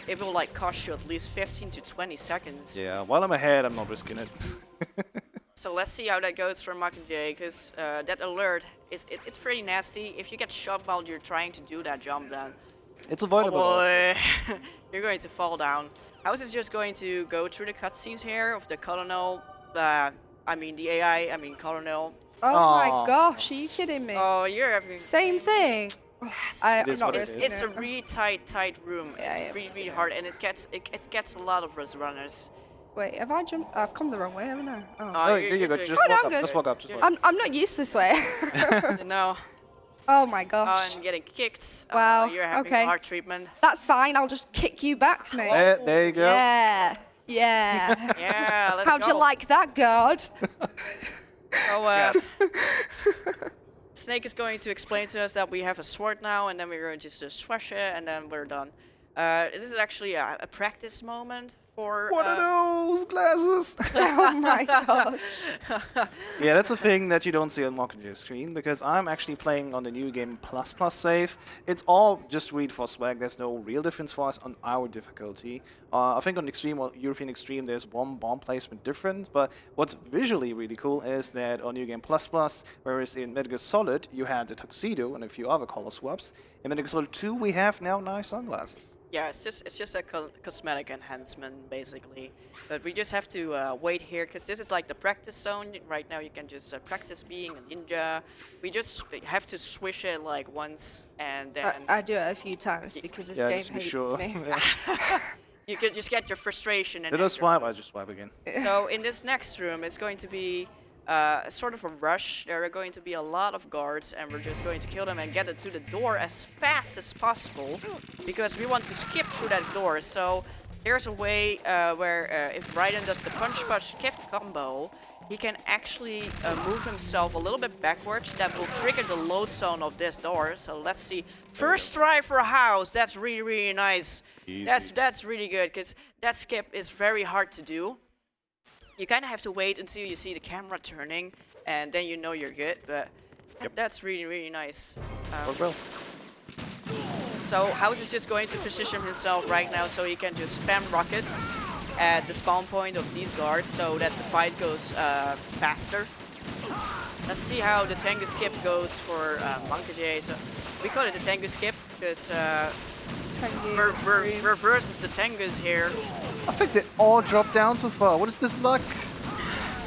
it will like cost you at least 15 to 20 seconds. Yeah. While I'm ahead, I'm not risking it. So let's see how that goes for Mockingjay, because that alert it's pretty nasty. If you get shot while you're trying to do that jump, then It's avoidable. oh boy, you're going to fall down. Hau5 is just going to go through the cutscenes here of the colonel, I mean the AI, I mean colonel. Oh my gosh, are you kidding me? Oh, you're having Same thing. I'm is not what it risking It's a it. really tight room. Yeah, It's yeah, really, it's really scary. hard, and it gets a lot of us runners. Wait, have I jumped? I've come the wrong way, haven't I? Oh. Oh, there you go. doing Just Oh, no, walk I'm up. good. Just walk up. Just walk up. I'm not used this way. good. No, Oh my gosh. I'm getting kicked. Wow, You're having okay. hard treatment. That's fine. I'll just kick you back, mate. There you go. Yeah. Yeah. Yeah, let's How'd go. you like that, guard? So, Snake is going to explain to us that we have a sword now, and then we're going to just swash it, and then we're done. This is actually a practice moment for. What are those glasses? Oh my gosh. Yeah, that's a thing that you don't see on Mockingjay's screen, because I'm actually playing on the new game Plus save. It's all just read for swag. There's no real difference for us on our difficulty. I think on Extreme or European Extreme there's one bomb placement different, but what's visually really cool is that on new game Plus, whereas in Metal Gear Solid you had the tuxedo and a few other color swaps, in Metal Gear Solid 2 we have now nice sunglasses. Yeah, it's just a cosmetic enhancement basically, but we just have to wait here because this is like the practice zone. Right now you can just practice being a ninja. We just have to swish it like once, and then I do it a few times because this Yeah, game just to be hates sure. me. you can just get your frustration. And Did I swipe? I just swipe again. So in this next room, it's going to be sort of a rush. There are going to be a lot of guards, and we're just going to kill them and get it to the door as fast as possible, because we want to skip through that door. So there's a way where if Raiden does the punch skip combo, he can actually move himself a little bit backwards. That will trigger the load zone of this door. So let's see. First try for Hau5. That's really, really nice. Easy. That's really good, because that skip is very hard to do. You kind of have to wait until you see the camera turning, and then you know you're good, but that's really, really nice. Work well. So Hau5 is just going to position himself right now so he can just spam rockets at the spawn point of these guards so that the fight goes faster. Let's see how the Tengu skip goes for Mockingjay. So we call it the Tengu skip because It's Tengu. we're versus the Tengus here. I think they all dropped down so far. What is this luck?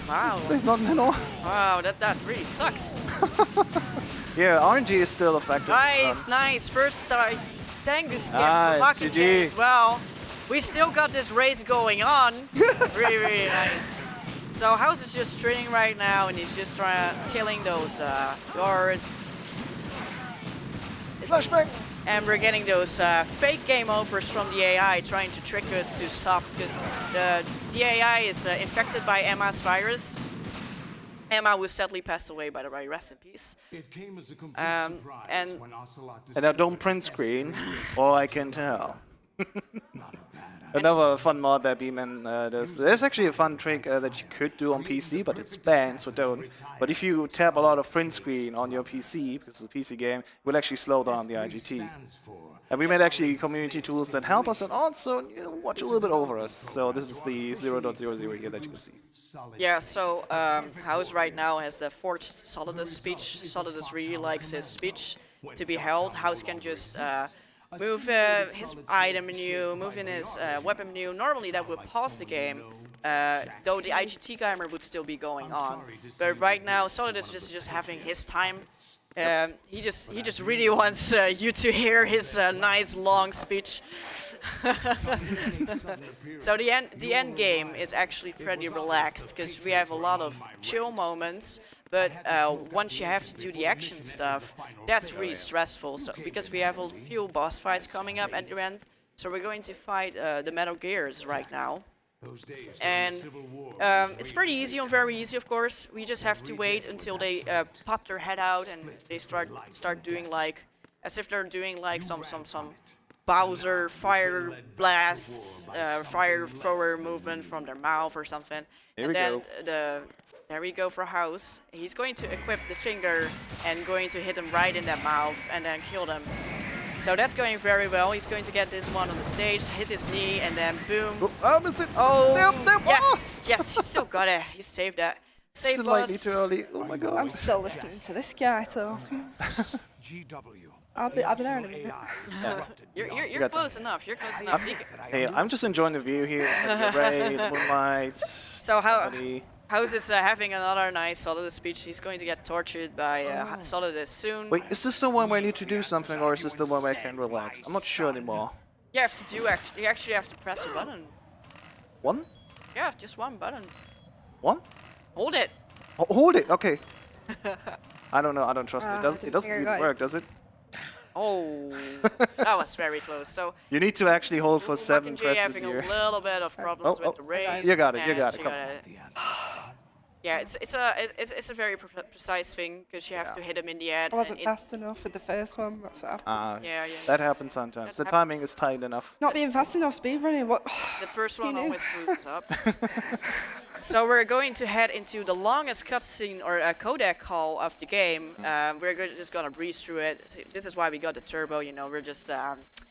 Wow, There's not anymore. wow, that really sucks. Yeah, RNG is still effective. Nice, nice. First start, Tengu skip Nice, for Mockingjay GG. as well. We still got this race going on. Really, really nice. So Hau5 is just training right now, and he's just killing those guards. Flashback. And we're getting those fake game overs from the AI trying to trick us to stop, because the AI is infected by MS virus. Emma, who sadly passed away, by the way, rest in peace. It came as a complete and- surprise when Ocelot And I don't print screen, or I can tell. not a bad Another fun mod that B-Man does. There's actually a fun trick that you could do on PC, but it's banned, so don't. But if you tap a lot of print screen on your PC, because it's a PC game, it will actually slow down the IGT. stands for. And we made actually community tools that help us and also watch a little bit over us. So this is the 0.00 here that you can see. Yeah, so House right now has the forged Solidus speech. Solidus really likes his speech to be held. House can just move his item menu, move in his weapon menu. Normally that would pause the game, though the IGT timer would still be going on. But right now Solidus is just having his time. He just really wants you to hear his nice long speech. So the end game is actually pretty relaxed because we have a lot of chill moments. But once you have to do the action stuff, that's really stressful. So because we have a few boss fights coming up at the end, so we're going to fight the Metal Gears right now. And it's pretty easy and very easy, of course. We just have to wait until they pop their head out and they start doing like, as if they're doing like some Bowser fire blasts, fire thrower movement from their mouth or something. Here we go. There we go for House. He's going to equip the finger and going to hit him right in that mouth and then kill them. So that's going very well. He's going to get this one on the stage, hit his knee, and then boom. Oh, missed it! Oh, Nope. yes, yes, he still got it. He saved that. Saved Slightly us. too early. Oh my god. I'm still listening to this guy talking. GW. I'll be there in a minute. You're got close enough. You're close enough. Hey, I'm just enjoying the view here. The rain, the moonlight. So how? Somebody- House is having another nice Solidus speech. He's going to get tortured by Solidus soon. Wait, is this the one where I need to do something, or is this the one where I can relax? I'm not sure anymore. You have to do you actually have to press a button. One? Yeah, just one button. One? Hold it. Hold it. Okay. I don't know. I don't trust it. I It didn't doesn't think I even got it. work, does it? Oh, that was very close. So You need to actually hold for 7 Mockingjay presses having here. a little bit of problems Oh, with the race. you got it. You and got it. she Come got Yeah, it's a very precise thing because you have to hit him in the head. I wasn't and fast enough with the first one. That's what happened. Yeah. That happens sometimes. That The timing happens. is tight enough. Not being fast enough speedrunning. What? The first one knew? always proves up. So we're going to head into the longest cutscene or codec call of the game. Just gonna breeze through it. See, this is why we got the turbo. You know, we're just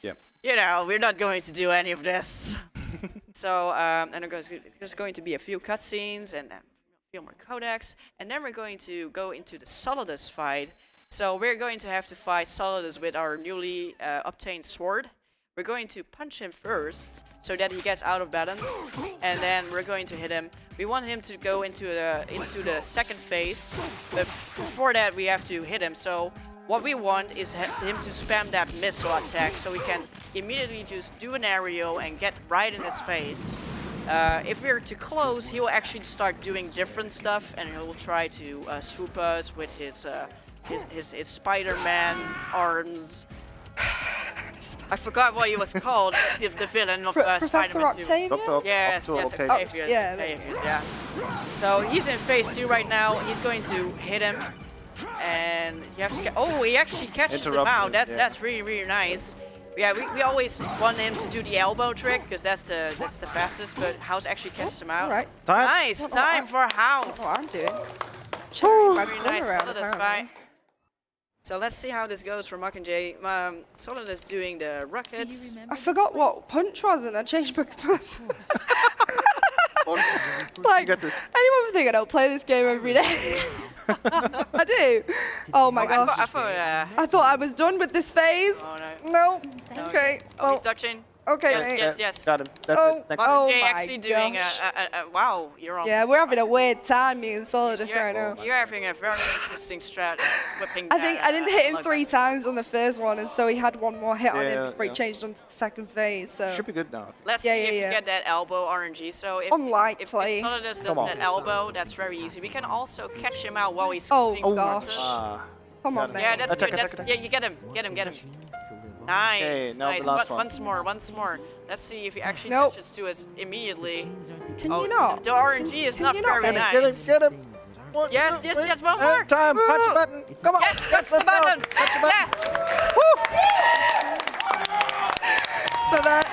Yep. you know, we're not going to do any of this. So and there's going to be a few cutscenes and a few more codecs, and then we're going to go into the Solidus fight. So we're going to have to fight Solidus with our newly obtained sword. We're going to punch him first so that he gets out of balance, and then we're going to hit him. We want him to go into the second phase, but before that we have to hit him. So what we want is him to spam that missile attack so we can immediately just do an aerial and get right in his face. If we're too close, he will actually start doing different stuff, and he will try to swoop us with his Spider-Man arms. I forgot what he was called, the villain of Professor Spider-Man 2. Octavia? Yes, Dr. yes, Octavius. Octavius, Yeah, Octavius, yeah. So he's in phase 2 right now. He's going to hit him, and you have to. Oh, he actually catches him Interrupt out. him, That's yeah. that's really nice. Yeah, we always want him to do the elbow trick because that's the fastest. But House actually catches him out. All right. Time. Nice Don't know time what for House. What I'm doing. Chucking my Very gun nice around, Solidus apparently. fight. So let's see how this goes for Mockingjay. Solidus doing the rockets. I forgot what punch was and I changed my... Like, Get this. anyone would think I don't play this game every day? I do. Oh my gosh. I thought, I thought I was done with this phase. oh no. No. Okay. Oh, Oh, he's touching. okay, Yes, mate. yes, yes. Got him. That's Oh, it. Next oh. Mockingjay my actually doing gosh. wow, you're on. Yeah, we're having a weird time, me and Solidus You're- right now. You're having a very interesting strat whipping. I think I didn't hit him like 3 times on the first one, and so he had one more hit on him Yeah, before he yeah. changed on to the second phase. So Should be good now. Let's Yeah, see yeah, if yeah. we get that elbow RNG. So if Unlikely. Solidus does Come on. that elbow, that's very easy. We can also catch him out while he's Oh, shooting gosh. water. come on, Got it. mate. Yeah, that's Attack, good. That's, attack, yeah, you get him. Nice. Okay, now the nice. last one. Once more. Let's see if he actually Nope. touches to us immediately. Can Oh, you not? The RNG is Can not you not, very mate? Get him. nice. Get him. Yes, yes, one more. Time, punch the button. Come on. Yes, let's the go. button. Punch the button. Yes. For that.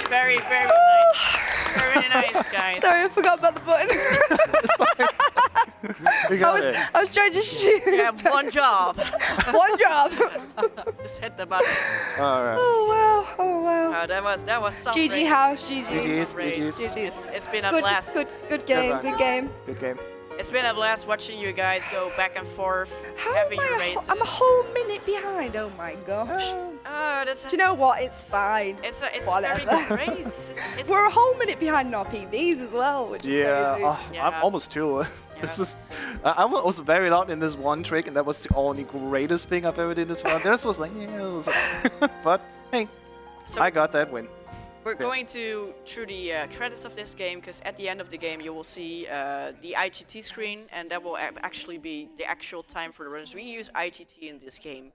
Very, very nice. Very nice, guys. Sorry, I forgot about the button. We got it. I was trying to shoot. You have one job. One job. Just hit the button. All right. Oh wow. Oh wow. That was some GG race. House. GG. GG's, Race. GG's. It's been a Good, blast. good game. Good Good game. Good game. It's been a blast watching you guys go back and forth, How having am your I? races. I'm a whole minute behind. Oh my gosh. That's Do you know what? It's fine. it's a Whatever. very good race. It's We're a whole minute behind in our PBs as well, which is Yeah, crazy. I'm Yeah. almost two. This is. I was very loud in this one trick, and that was the only greatest thing I've ever did in this one. The rest was like, yeah, it was but hey, So- I got that win. We're going to through the credits of this game, because at the end of the game you will see the IGT screen, and that will actually be the actual time for the runs. We use IGT in this game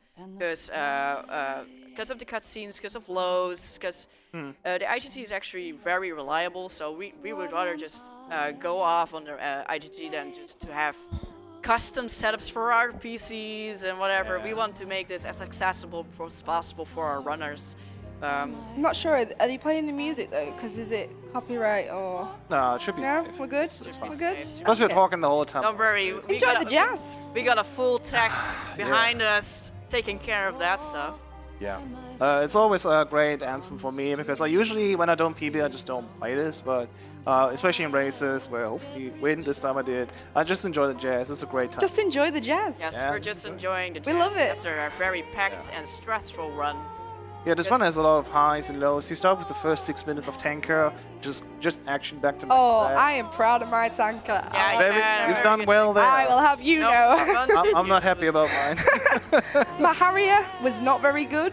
because of the cutscenes, because of lows, because the IGT is actually very reliable. So we would rather just go off on the IGT than just to have custom setups for our PCs and whatever. We want to make this as accessible as possible for our runners. I'm not sure. Are they playing the music though? Because is it copyright or? No, it should be. No, safe. we're good. fine. We're good. Plus, we're Okay. talking the whole time. Don't worry. We Enjoy got the a- jazz. We got a full tech behind us taking care of that stuff. Yeah. It's always a great anthem for me because I usually, when I don't PB, I just don't play this. But especially in races where hopefully win, this time I did. I just enjoy the jazz. It's a great time. Just enjoy the jazz. Yes, Yeah. we're just enjoying the We jazz love it. after a very packed and stressful run. Yeah, this one has a lot of highs and lows. You start with the first 6 minutes of tanker, just action back to back. Oh, to back. I am proud of my tanker. Yeah, Very- yeah, you've very done good. well there. I will have you No, know. I'm not happy about mine. My Harrier was not very good.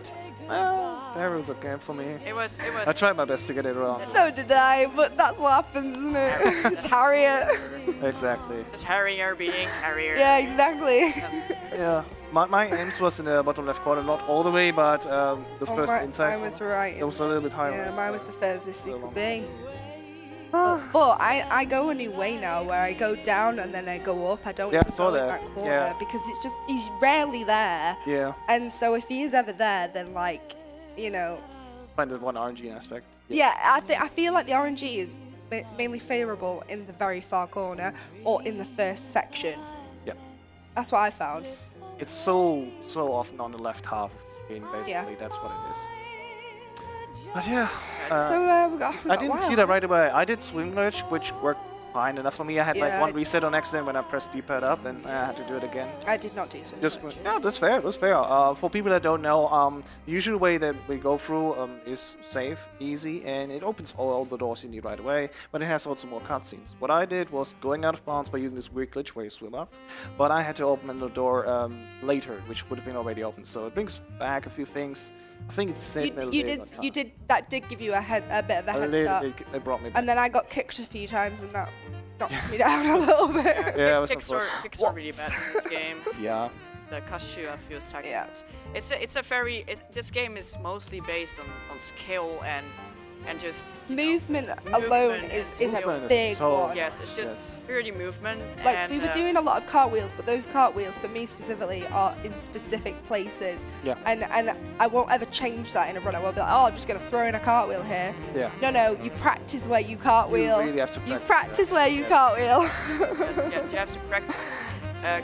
There was okay for me. It was. I tried my best to get it around. So did I, but that's what happens, isn't it? It's Harrier. Exactly. Just Harrier being Harrier. Yeah, exactly. Yeah. My aims was in the bottom left corner, not all the way, but the Oh, first inside. mine was right. It was a little bit higher. Yeah, mine was the furthest it could be. But I go a new way now where I go down and then I go up. I don't Yeah, even I saw go in that. that corner Yeah. because it's just, he's rarely there. Yeah. And so if he is ever there, then like, you know, Find the one RNG aspect. yeah, I feel like the RNG is mainly favourable in the very far corner or in the first section. Yeah. That's what I found. It's so often on the left half of the screen, basically. Yeah. That's what it is. But yeah. So we got. I didn't see that right away. I did swing merge, which worked fine enough for me. I had like Yeah, one I- reset on accident when I pressed D-pad up, and I had to do it again. I did not do swim. Just merge. yeah, that's fair. That's fair. For people that don't know, the usual way that we go through is safe, easy, and it opens all the doors you need right away. But it has also more cutscenes. What I did was going out of bounds by using this weird glitch where you swim up, but I had to open the door later, which would have been already open. So it brings back a few things. I think it's saved me a You little bit did. on time. You did. That did give you a bit of a A head little start. bit, it brought me back. And then I got kicked a few times, and that knocked me down a little bit. Yeah, it was Kicks are unfortunate. really bad in this game. Yeah. The cost you a few seconds. Yeah. It's a very. This game is mostly based on skill and just Movement alone Movement is and a movement is big so- one. yes, it's just Yes. purely movement. Like and, we were doing a lot of cartwheels, but those cartwheels for me specifically are in specific places. Yeah. And I won't ever change that in a run. I won't be like, oh, I'm just gonna throw in a cartwheel here. Yeah. No, you practice where you cartwheel. You really have to You practice practice where you Yeah. cartwheel. yes, you have to practice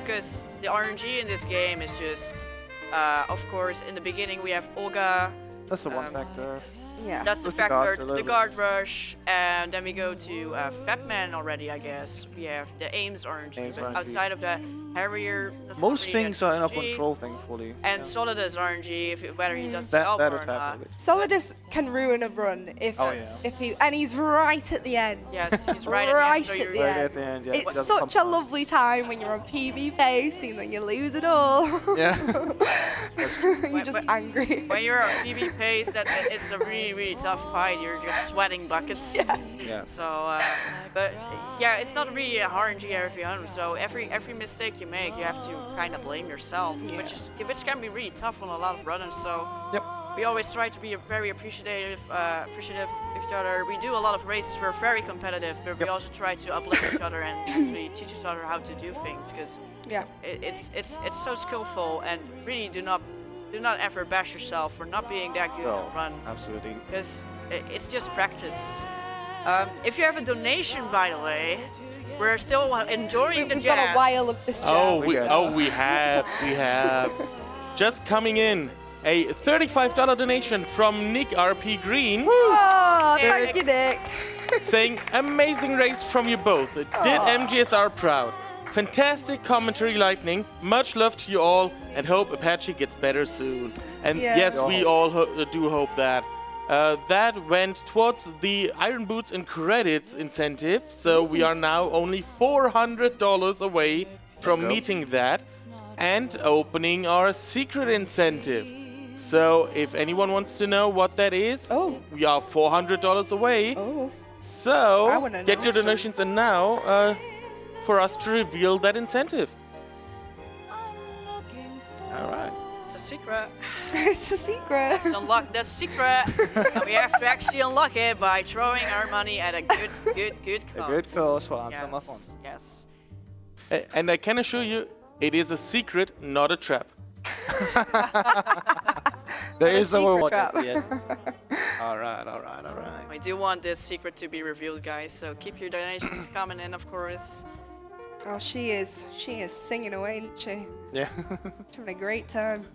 because the RNG in this game is just, of course, in the beginning we have Olga. That's the one factor. Yeah. That's the With the guards factor, a the little guard bit. rush, and then we go to Fatman already, I guess. We have the Ames RNG, Ames but RNG. outside of the Harrier. that's not Most really things are under RNG. control, thankfully. And Solidus RNG, whether he does That help that or would not. happen. Solidus can ruin a run if Oh, yeah. if he and he's right at the end. Yes, he's right, Right at the at end. the So Right end. at the end, yeah. it It's doesn't such come a down. lovely time when you're on PB pace and then you lose it all. Yeah. You're just When- angry. when you're on PB pace, it's a really tough fight. You're just sweating buckets. Yeah. So, but yeah, it's not really a RNG every So every mistake you make, you have to kind of blame yourself, which can be really tough on a lot of runners. So Yep. we always try to be very appreciative of each other. We do a lot of races. We're very competitive, but we also try to uplift each other and actually teach each other how to do things, because it's so skillful. And really, do not ever bash yourself for not being that good at run. Absolutely. Because it's just practice. If you have a donation, by the way, we're still enjoying the We've jazz. got a while of this jazz. We have. Just coming in, a $35 donation from Nick RP Green, Oh, thank you, Nick. saying, amazing race from you both. Did MGSR proud. Fantastic commentary, Lightning. Much love to you all, and hope Apache gets better soon. And Yeah. yes, we all do hope that. That went towards the Iron Boots and Credits incentive, so we are now only $400 away from meeting that and opening our secret incentive. So if anyone wants to know what that is, we are $400 away. I So wanna get know. your donations in now for us to reveal that incentive. All right. It's a secret. It's a secret. Let's unlock the secret. And we have to actually unlock it by throwing our money at a good cause. A good cause for ESAMarathon. Yes. And I can assure you, it is a secret, not a trap. There is a secret reward trap. at the end. All right. I do want this secret to be revealed, guys, so keep your donations coming in, of course. Oh, she is singing away, isn't she? Yeah. Having a great time.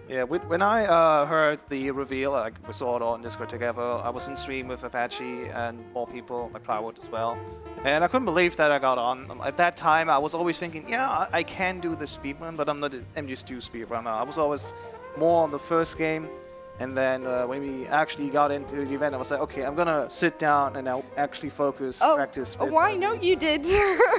Yeah, when I heard the reveal, like we saw it on Discord together, I was in stream with Apache and more people, like Plywood as well. And I couldn't believe that I got on. At that time, I was always thinking, yeah, I can do the speedrun, but I'm not an MGS2 speedrunner. I was always more on the first game. And then when we actually got into the event, I was like, okay, I'm gonna sit down and now actually focus, practice. Why? No, you did.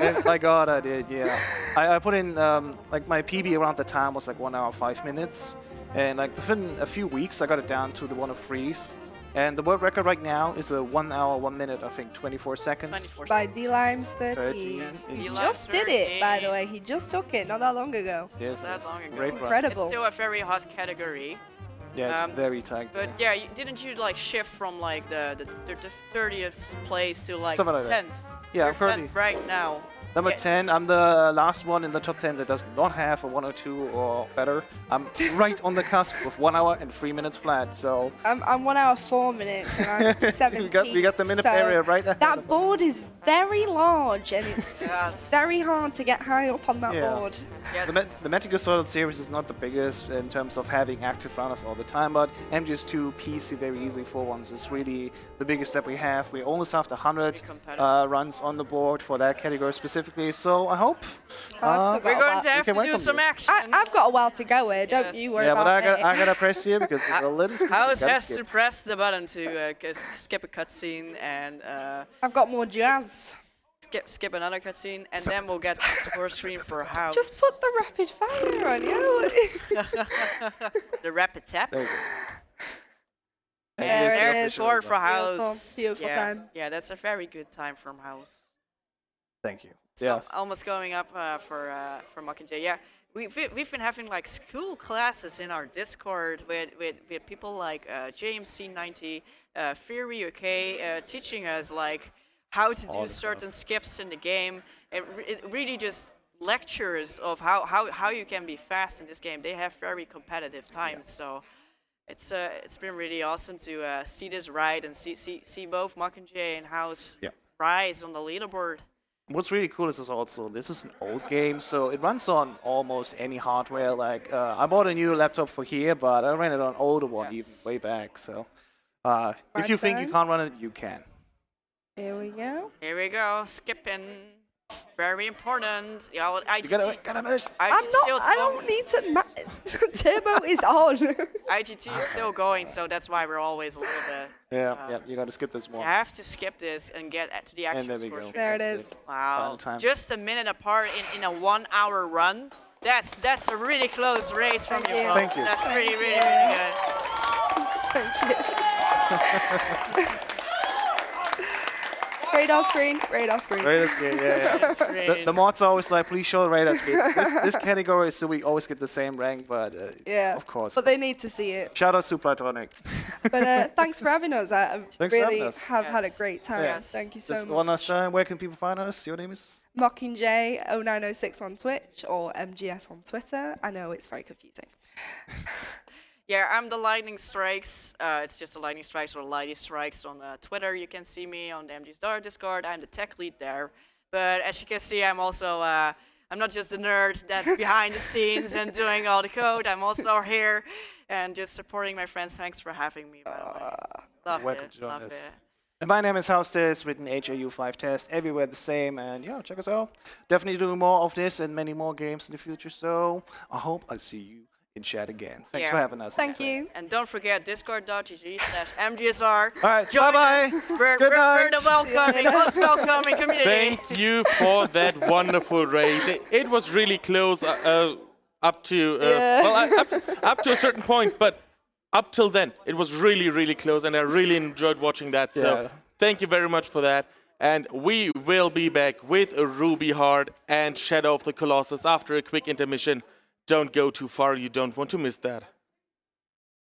And my God, I did, yeah. I put in, like my PB around the time was like 1 hour, 5 minutes. And like within a few weeks, I got it down to the 1:03s. And the world record right now is a 1 hour, 1 minute, I think, 24 seconds. 24 By D-Limes 13. 13. Yes, He D-Limes just did it, by the 13. way. He just took it not that long ago. Yes, That yes. long ago. Great run. Incredible. It's still a very hot category. Yeah, it's very tight. But yeah, didn't you like shift from like the 30th place to like Something like 10th? that. Yeah, You're 30. 10th right now. Number Yeah. 10, I'm the last one in the top 10 that does not have a 102 or better. I'm right on the cusp with 1 hour and 3 minutes flat, so... I'm 1 hour 4 minutes and I'm 17. we got the minute so area right ahead That of us. board is very large and it's Yes. very hard to get high up on that Yeah. board. Yes. The Metal Gear Solid series is not the biggest in terms of having active runners all the time, but MGS2 PC very easy for ones is really the biggest that we have. We almost have 100 competitive. runs on the board for that category specifically, so I hope. I've still got We're going to that. have can to wait do on some you. action. I've got a while to go here. Don't Yes. you worry Yeah, about but it. I gotta press here because it's a little skip. House has to press the button to skip a cutscene and I've got more jazz. skip another cutscene, and then we'll get the score screen for House. Just put the rapid fire on, you. the rapid tap. There you go. There it There's the is. score for Beautiful, House. beautiful yeah. time. Yeah, that's a very good time from House. Thank you. It's Yeah. almost going up for Mockingjay. Yeah, we've been having like school classes in our Discord with people like JMC90, Fury UK, teaching us like how to do certain skips in the game. It really just lectures of how you can be fast in this game. They have very competitive times, so it's been really awesome to see this ride and see both Mockingjay and House rise on the leaderboard. What's really cool is also this is an old game, so it runs on almost any hardware. Like I bought a new laptop for here, but I ran it on older one even way back. So if you think you can't run it, you can. Here we go. Here we go, skipping. Very important. Yeah, well, You gotta miss. I don't need to. Turbo is on. IGT is still going, so that's why we're always a little bit. Yeah, you gotta skip this You one. have to skip this and get to the And actual there we score go. screen. There it That's is. Wow, Final time. just a minute apart in a 1 hour run. That's a really close race from Thank you. you. Bro. Thank you. That's really, really, you. really good. Thank you. Radar screen, radar screen. Radar screen, yeah. The mods are always like, please show the radar screen. This category, so we always get the same rank, but Yeah, of course. But they need to see it. Shout out to Patronic. But thanks for having us. I Thanks for really having us. have had a Yes. great time. Yes. Thank you so Just much. one last time, where can people find us? Your name is? Mockingjay 0906 on Twitch or MGS on Twitter. I know it's very confusing. Yeah, I'm the Lightning Strikes. It's just the Lightning Strikes or Lighty Strikes on Twitter. You can see me on the MG Star Discord. I'm the tech lead there. But as you can see, I'm also I'm not just the nerd that's behind the scenes and doing all the code. I'm also here and just supporting my friends. Thanks for having me, by the way. Love welcome it. to join Love us. it. And my name is Hau5test, written Hau5test, everywhere the same. And yeah, check us out. Definitely doing more of this and many more games in the future. So I hope I see you in chat again. Thanks for having us. Thank you. And don't forget discord.gg/mgsr. All right, Join bye-bye. us. We're Good the night. welcoming, most welcoming community. Thank you for that wonderful race. It was really close up to up to a certain point, but up till then it was really, really close, and I really enjoyed watching that. So Yeah. thank you very much for that. And we will be back with a Ruby Heart and Shadow of the Colossus after a quick intermission. Don't go too far, you don't want to miss that.